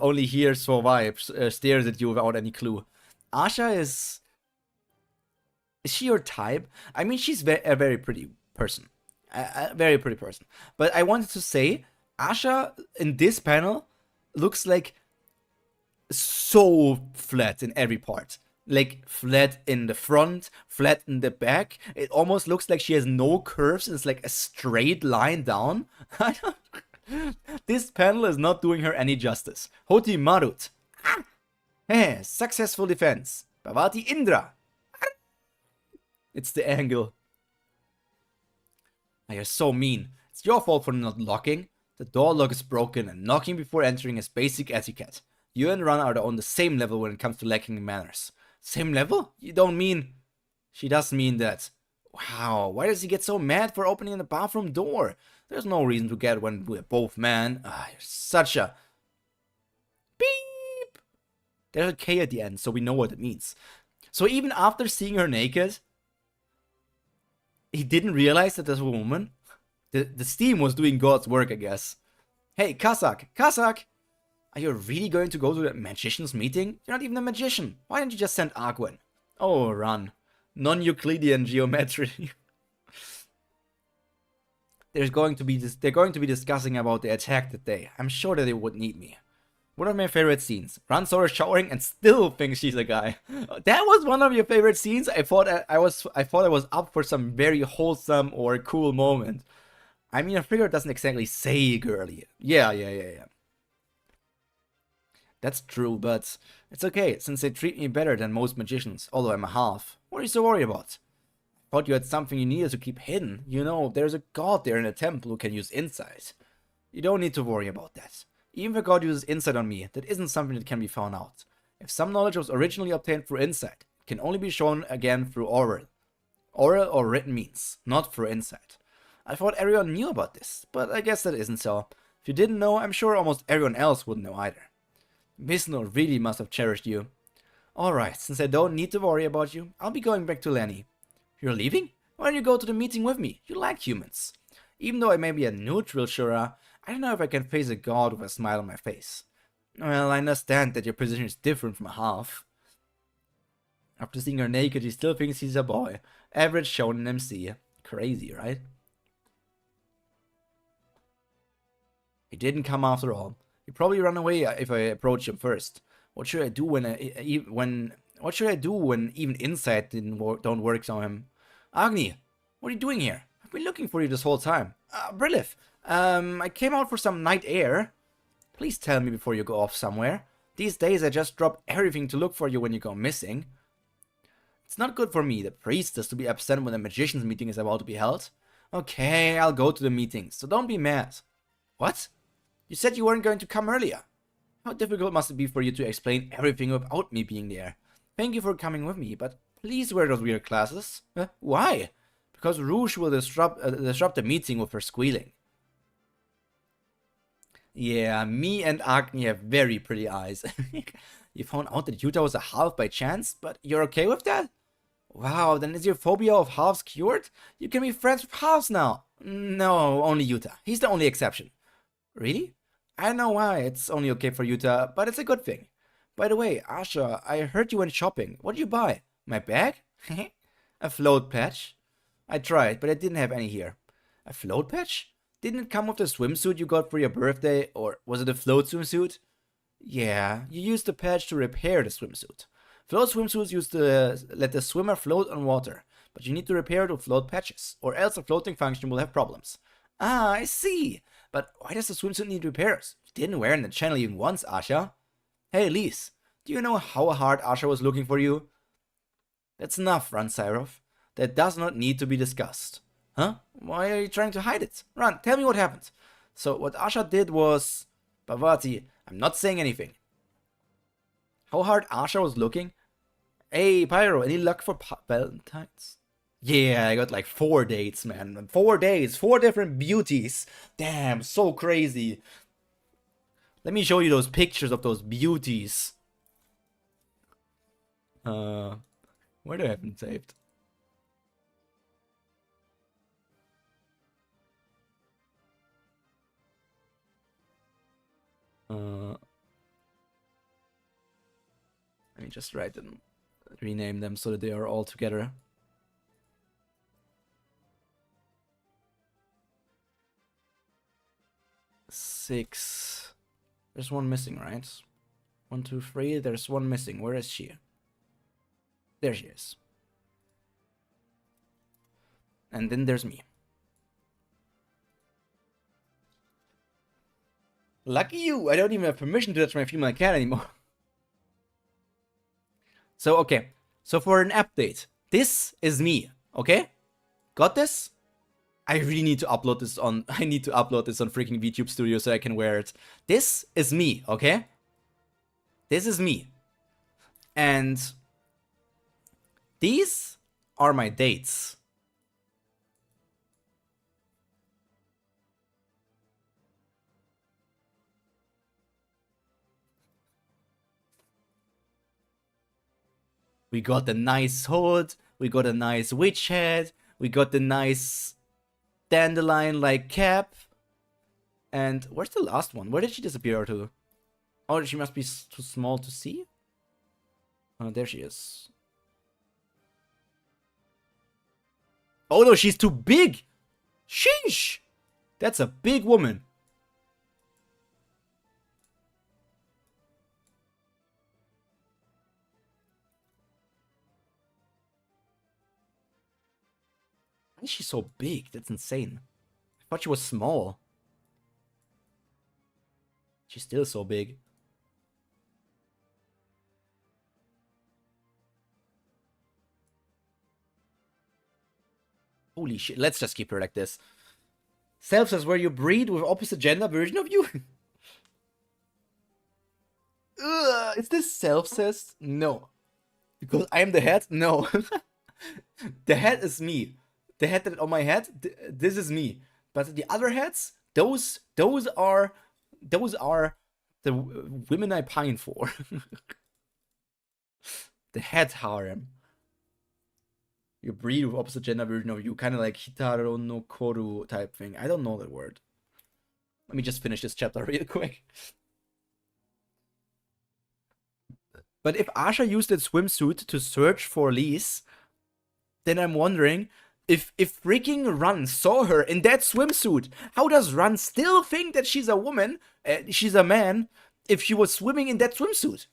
only hears for vibes, stares at you without any clue. Asha is... Is she your type? I mean, she's a very pretty person. A very pretty person. But I wanted to say, Asha in this panel looks like so flat in every part. Like flat in the front, flat in the back. It almost looks like she has no curves. It's like a straight line down. This panel is not doing her any justice. Hoti Marut. Hey, successful defense. Bhavati Indra. It's the angle. You're so mean. It's your fault for not locking. The door lock is broken and knocking before entering is basic etiquette. You and Ran are on the same level when it comes to lacking in manners. Same level? You don't mean... She does mean that. Wow, why does he get so mad for opening the bathroom door? There's no reason to get when we're both men. You're such a... Beep! There's a K at the end, so we know what it means. So even after seeing her naked, he didn't realize that there's a woman? The steam was doing God's work, I guess. Hey, Kazak! Kazak! Are you really going to go to that magician's meeting? You're not even a magician. Why didn't you just send Argwen? Oh, Run. Non-Euclidean geometry. They're going to be discussing about the attack that day. I'm sure that they would need me. One of my favorite scenes. Ran saw her showering and still thinks she's a guy. That was one of your favorite scenes? I thought I was up for some very wholesome or cool moment. I mean, a figure doesn't exactly say girly. Yeah. That's true, but it's okay, since they treat me better than most magicians, although I'm a half. What are you so worried about? I thought you had something you needed to keep hidden. You know, there's a god there in the temple who can use insight. You don't need to worry about that. Even if a god uses insight on me, that isn't something that can be found out. If some knowledge was originally obtained through insight, it can only be shown again through oral. Oral or written means, not through insight. I thought everyone knew about this, but I guess that isn't so. If you didn't know, I'm sure almost everyone else wouldn't know either. Misno really must have cherished you. Alright, since I don't need to worry about you, I'll be going back to Lenny. You're leaving? Why don't you go to the meeting with me? You like humans. Even though I may be a neutral Shura, I don't know if I can face a god with a smile on my face. Well, I understand that your position is different from a half. After seeing her naked, he still thinks he's a boy. Average shonen MC. Crazy, right? He didn't come after all. He'd probably run away if I approach him first. What should I do when even insight don't work on him? Agni, what are you doing here? I've been looking for you this whole time. Brilith, I came out for some night air. Please tell me before you go off somewhere. These days I just drop everything to look for you when you go missing. It's not good for me, the priestess, to be absent when the magician's meeting is about to be held. Okay, I'll go to the meeting, so don't be mad. What? You said you weren't going to come earlier. How difficult must it be for you to explain everything without me being there? Thank you for coming with me, but please wear those weird glasses. Why? Because Rouge will disrupt the meeting with her squealing. Yeah, me and Agni have very pretty eyes. You found out that Yuta was a half by chance, but you're okay with that? Wow, then is your phobia of halves cured? You can be friends with halves now. No, only Yuta. He's the only exception. Really? I don't know why it's only okay for Yuta, but it's a good thing. By the way, Asha, I heard you went shopping. What did you buy? My bag? A float patch. I tried, but I didn't have any here. A float patch? Didn't it come with the swimsuit you got for your birthday? Or was it a float swimsuit? Yeah, you used the patch to repair the swimsuit. Float swimsuits used to let the swimmer float on water, but you need to repair the float patches, or else the floating function will have problems. Ah, I see. But why does the swimsuit need repairs? You didn't wear it in the channel even once, Asha. Hey, Lise, do you know how hard Asha was looking for you? That's enough, Run Cyrov. That does not need to be discussed. Huh? Why are you trying to hide it? Run, tell me what happened. So what Asha did was... Bhavati, I'm not saying anything. How hard Asha was looking? Hey, Pyro, any luck for Valentine's? Yeah, I got like 4 dates, man. 4 days, 4 different beauties. Damn, so crazy. Let me show you those pictures of those beauties. Where do I have them saved? Let me just write them, rename them so that they are all together. Six. There's one missing, right? 1, 2, 3. There's one missing. Where is she? There she is. And then there's me. Lucky you! I don't even have permission to touch my female cat anymore. So, okay. So for an update, this is me, okay? Got this? I really need to upload this on... I need to upload this on freaking VTube Studio so I can wear it. This is me, okay? This is me. And... these are my dates. We got the nice hood, we got a nice witch head, we got the nice dandelion-like cap. And where's the last one? Where did she disappear to? Oh, she must be too small to see? Oh, there she is. Oh no, she's too big! Sheesh! That's a big woman. Why is she so big? That's insane. I thought she was small. She's still so big. Holy shit, let's just keep her like this. Self says, where you breed with opposite gender version of you? Is this Self says? No. Because I'm the head? No. The head is me. The head that on my head, this is me. But the other heads, those are the women I pine for. The head harem. You breed with opposite gender version of you, kind of like Hitaro no Koru type thing. I don't know that word. Let me just finish this chapter real quick. But if Asha used that swimsuit to search for Lise, then I'm wondering if freaking Run saw her in that swimsuit. How does Run still think that she's a woman, she's a man, if she was swimming in that swimsuit?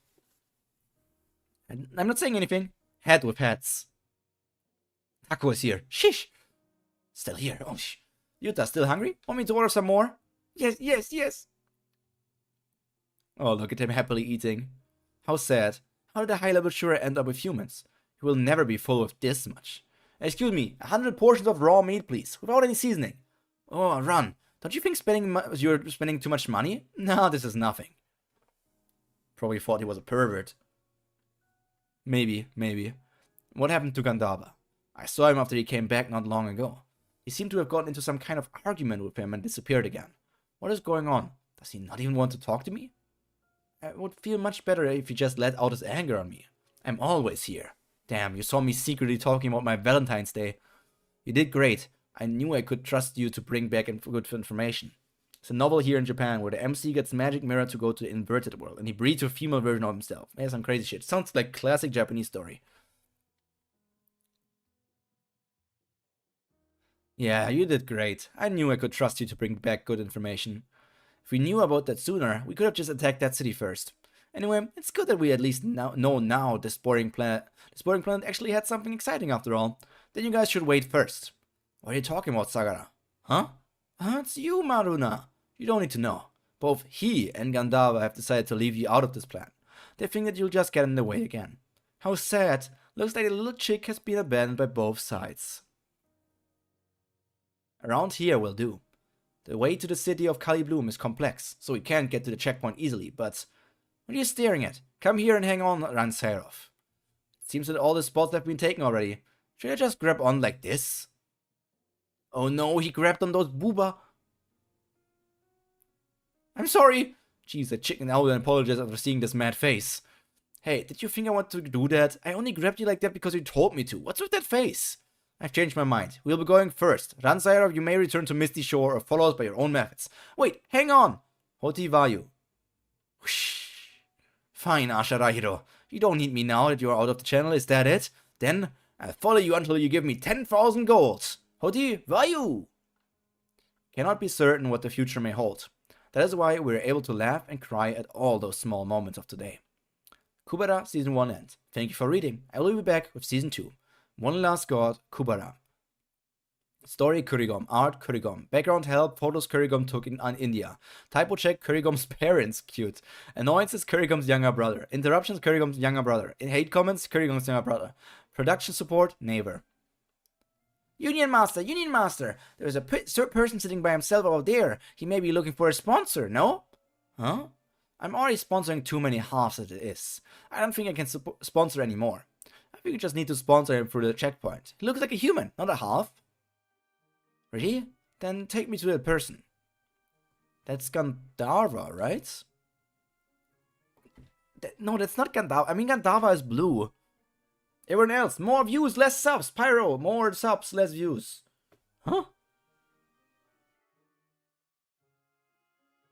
And I'm not saying anything. Head with heads. Taco is here. Shish! Still here. Oh, Yuta, still hungry? Want me to order some more? Yes, yes, yes. Oh, look at him happily eating. How sad. How did a high-level Shura end up with humans? He will never be full of this much. Excuse me, 100 portions of raw meat, please, without any seasoning. Oh, Run. Don't you think you're spending too much money? No, this is nothing. Probably thought he was a pervert. Maybe. What happened to Gandhava? I saw him after he came back not long ago. He seemed to have gotten into some kind of argument with him and disappeared again. What is going on? Does he not even want to talk to me? I would feel much better if he just let out his anger on me. I'm always here. Damn, you saw me secretly talking about my Valentine's Day. You did great. I knew I could trust you to bring back good information. It's a novel here in Japan where the MC gets magic mirror to go to the inverted world, and he breeds a female version of himself. Yeah, some crazy shit. Sounds like classic Japanese story. Yeah, you did great. I knew I could trust you to bring back good information. If we knew about that sooner, we could have just attacked that city first. Anyway, it's good that we at least know now the sporting planet actually had something exciting after all. Then you guys should wait first. What are you talking about, Sagara? Huh? It's you, Maruna. You don't need to know. Both he and Gandava have decided to leave you out of this plan. They think that you'll just get in the way again. How sad. Looks like the little chick has been abandoned by both sides. Around here will do. The way to the city of Kali Bloom is complex, so we can't get to the checkpoint easily, but... What are you staring at? Come here and hang on, Ransairov. It seems that all the spots have been taken already. Should I just grab on like this? Oh no, he grabbed on those booba. I'm sorry. Jeez, the chicken owl apologized after seeing this mad face. Hey, did you think I want to do that? I only grabbed you like that because you told me to. What's with that face? I've changed my mind. We'll be going first. Ransairov, you may return to Misty Shore or follow us by your own methods. Wait, hang on. Hoti Vayu. Whoosh. Fine, Asharahiro. You don't need me now that you are out of the channel, is that it? Then, I'll follow you until you give me 10,000 golds. Hoti Vayu! Cannot be certain what the future may hold. That is why we're able to laugh and cry at all those small moments of today. Kubera, Season 1 ends. Thank you for reading. I will be back with Season 2. One Last God, Kubera. Story Kurigom, art Kurigom, background help, photos Kurigom took in India, typo check Kurigom's parents, cute, annoyances Kurigom's younger brother, interruptions Kurigom's younger brother, hate comments Kurigom's younger brother, production support neighbor. Union Master, there's a person sitting by himself over there, he may be looking for a sponsor, no? Huh? I'm already sponsoring too many halves as it is. I don't think I can sponsor anymore. I think we just need to sponsor him through the checkpoint. He looks like a human, not a half. Really? Then take me to that person. That's Gandharva, right? No, that's not Gandharva. I mean, Gandharva is blue. Everyone else, more views, less subs. Pyro, more subs, less views. Huh?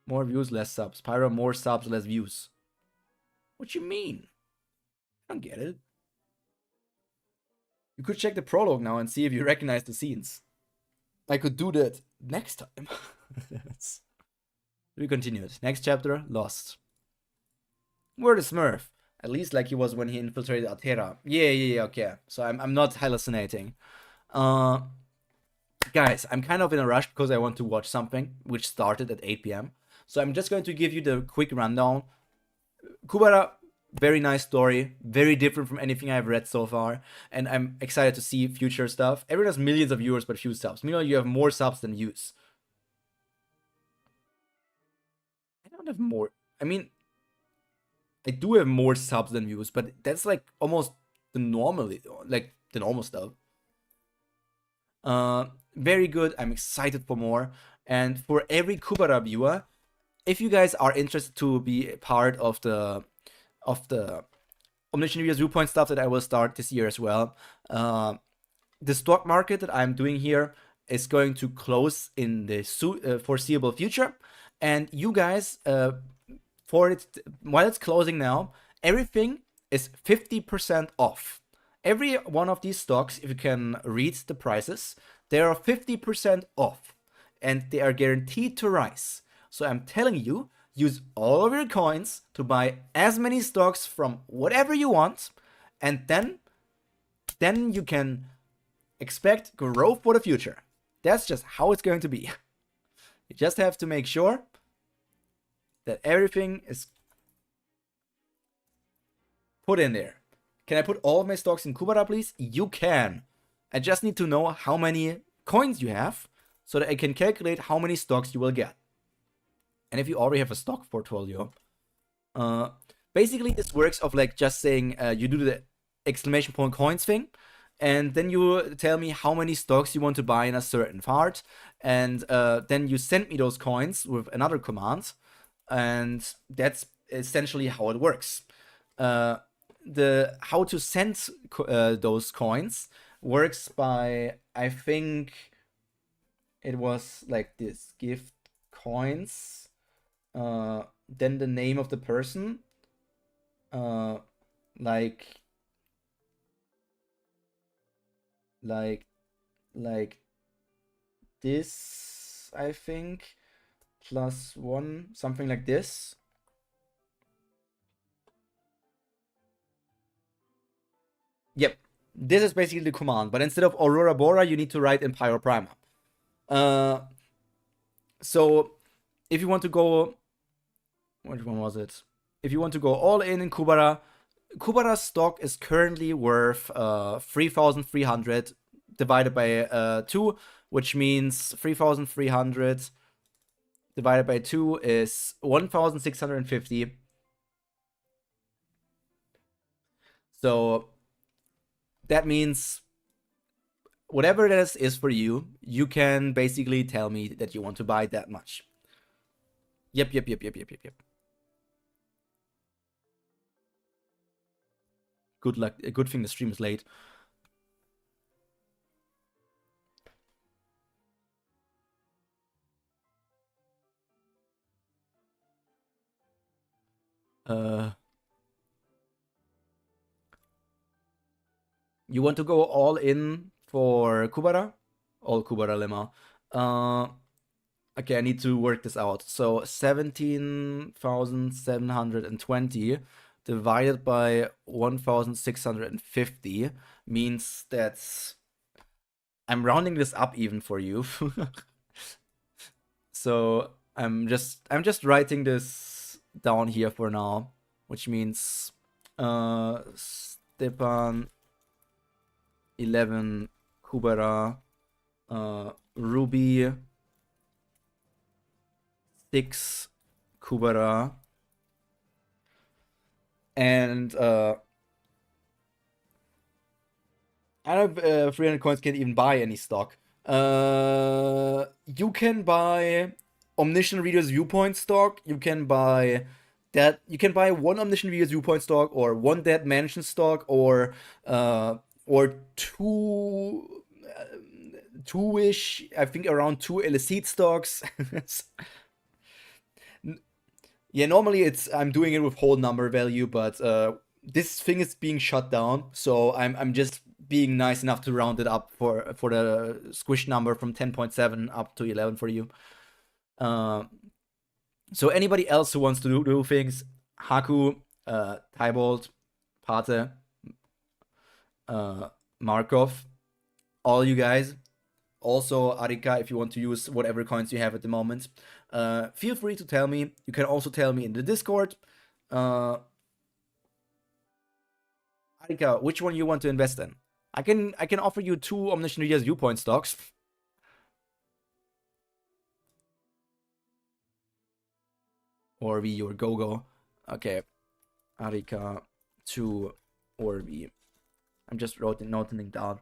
More views, less subs. Pyro, more subs, less views. What you mean? I don't get it. You could check the prologue now and see if you recognize the scenes. I could do that next time. We continue it. Next chapter, Lost. Where the Smurf? At least like he was when he infiltrated Altera. Yeah, okay. So I'm not hallucinating. Guys, I'm kind of in a rush because I want to watch something which started at 8 p.m. So I'm just going to give you the quick rundown. Kubera, very nice story, very different from anything I've read so far, and I'm excited to see future stuff. Everyone has millions of viewers but few subs. Meanwhile, you have more subs than views. I don't have more. I mean, I do have more subs than views, but that's like almost the normal stuff. Very good. I'm excited for more. And for every Kubera viewer, if you guys are interested to be a part of the Omniscient Videos Viewpoint stuff that I will start this year as well. The stock market that I'm doing here is going to close in the foreseeable future. And you guys, while it's closing now, everything is 50% off. Every one of these stocks, if you can read the prices, they are 50% off. And they are guaranteed to rise. So I'm telling you, use all of your coins to buy as many stocks from whatever you want, and then you can expect growth for the future. That's just how it's going to be. You just have to make sure that everything is put in there. Can I put all of my stocks in Kubera, please? You can. I just need to know how many coins you have so that I can calculate how many stocks you will get. And if you already have a stock portfolio, basically this works of like just saying you do the exclamation point coins thing, and then you tell me how many stocks you want to buy in a certain part, and then you send me those coins with another command, and that's essentially how it works. The how to send those coins works by, I think it was like this, gift coins, then the name of the person, like this, I think, +1, something like this. Yep, this is basically the command, but instead of Aurora Bora, you need to write in Pyro Prima. So if you want to go, which one was it? If you want to go all in Kubera, Kubera's stock is currently worth 3,300 divided by 2, which means 3,300 divided by 2 is 1,650. So that means whatever that is for you, you can basically tell me that you want to buy that much. Yep. Good luck. A good thing the stream is late. You want to go all in for Kubera? All Kubera lemma. Okay, I need to work this out. So 17,720 divided by 1,650 means that I'm rounding this up even for you. So I'm just writing this down here for now, which means Stepan 11 Kubera, Ruby 6 Kubera, and I don't know if 300 coins can even buy any stock. You can buy Omniscient Reader's Viewpoint stock. You can buy that. You can buy one Omniscient Reader's Viewpoint stock, or one Dead Mansion stock, or two-ish. I think around 2 Illicit stocks. Yeah, normally I'm doing it with whole number value, but this thing is being shut down, so I'm just being nice enough to round it up for the squish number from 10.7 up to 11 for you. So anybody else who wants to do things, Haku, Tybolt, Pate, Markov, all you guys. Also, Arika, if you want to use whatever coins you have at the moment, feel free to tell me. You can also tell me in the Discord. Arika, which one you want to invest in? I can offer you 2 Omniscient Reader's Viewpoint stocks. Or V or Gogo. Okay. Arika 2 or V. I'm just noting down.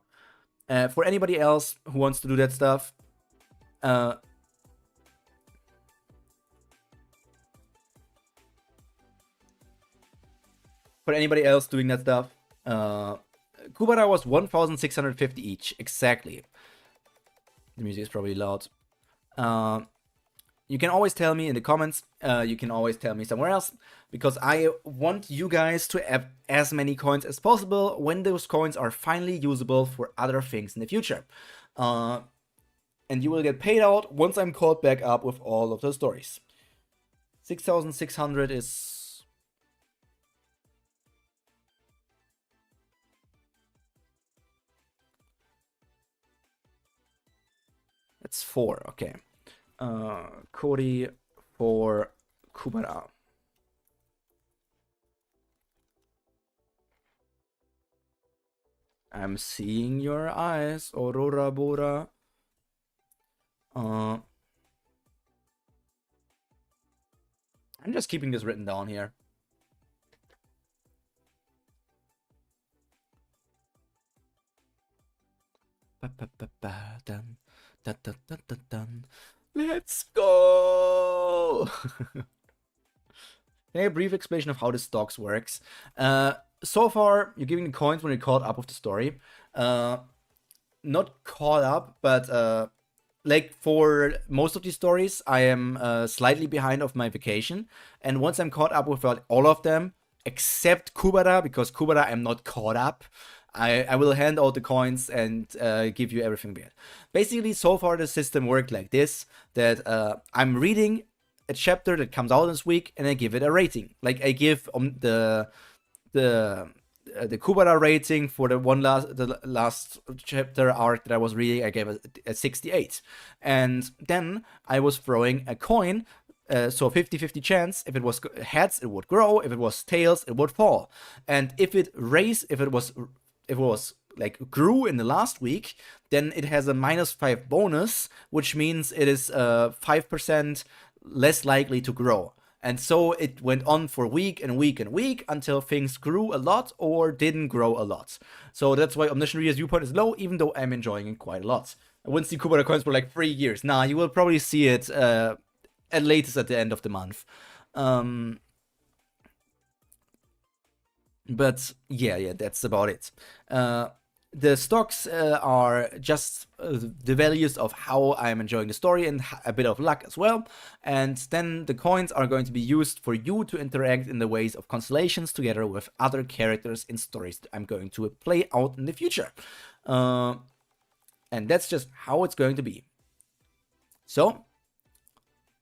For anybody else who wants to do that stuff, for anybody else doing that stuff, Kubera was 1,650 each, exactly. The music is probably loud. You can always tell me in the comments. You can always tell me somewhere else, because I want you guys to have as many coins as possible when those coins are finally usable for other things in the future. And you will get paid out once I'm caught back up with all of those stories. 6,600 is... That's 4, okay. Cody for Kubera. I'm seeing your eyes, Aurora Bora. I'm just keeping this written down here. Let's go! A brief explanation of how the stocks works. So far, you're giving the coins when you're caught up with the story. Not caught up, but like for most of these stories, I am slightly behind of my vacation, and once I'm caught up with all of them, except Kubera, because Kubera I'm not caught up, I will hand out the coins and give you everything back. Basically, so far the system worked like this, that I'm reading a chapter that comes out this week, and I give it a rating. Like I give the Kubera rating for the last chapter arc that I was reading, I gave it a 68. And then I was throwing a coin, so 50-50 chance. If it was heads, it would grow. If it was tails, it would fall. And if it was like grew in the last week, then it has a -5 bonus, which means it is 5% less likely to grow. And so it went on for week and week and week until things grew a lot or didn't grow a lot. So that's why Omniscient Reader's viewpoint is low, even though I'm enjoying it quite a lot. I wouldn't see Kubera coins for like 3 years. Nah, you will probably see it at latest at the end of the month. But yeah, that's about it. The stocks are just the values of how I'm enjoying the story and a bit of luck as well. And then the coins are going to be used for you to interact in the ways of constellations together with other characters in stories that I'm going to play out in the future. And that's just how it's going to be. So,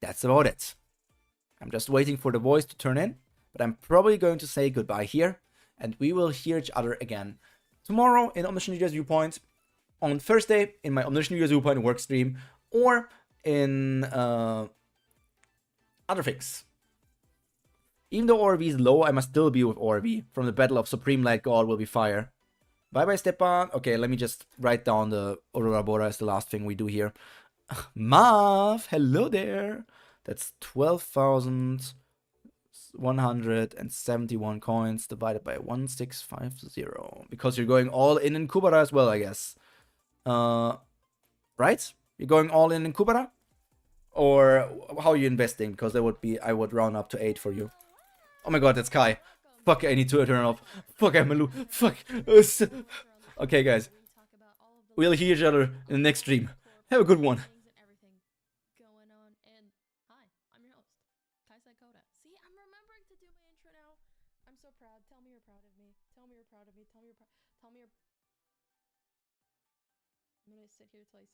that's about it. I'm just waiting for the voice to turn in, but I'm probably going to say goodbye here, and we will hear each other again tomorrow in Omniscient Reader's Viewpoint, on Thursday in my Omniscient Reader's Viewpoint work stream, or in other things. Even though ORV is low, I must still be with ORV. From the Battle of Supreme Light God will be fire. Bye-bye, Stepan. Okay, let me just write down the Aurora Bora as the last thing we do here. Mav, hello there. That's 12,171 coins divided by 1650. Because you're going all in Kubera as well, I guess. Right? You're going all in Kubera? Or how are you investing? Because that would be, I would round up to 8 for you. Oh my god, that's Kai. Fuck, I need to turn off. Fuck, I'm a loop. Fuck. Okay, guys. We'll hear each other in the next stream. Have a good one. I'm gonna sit here till I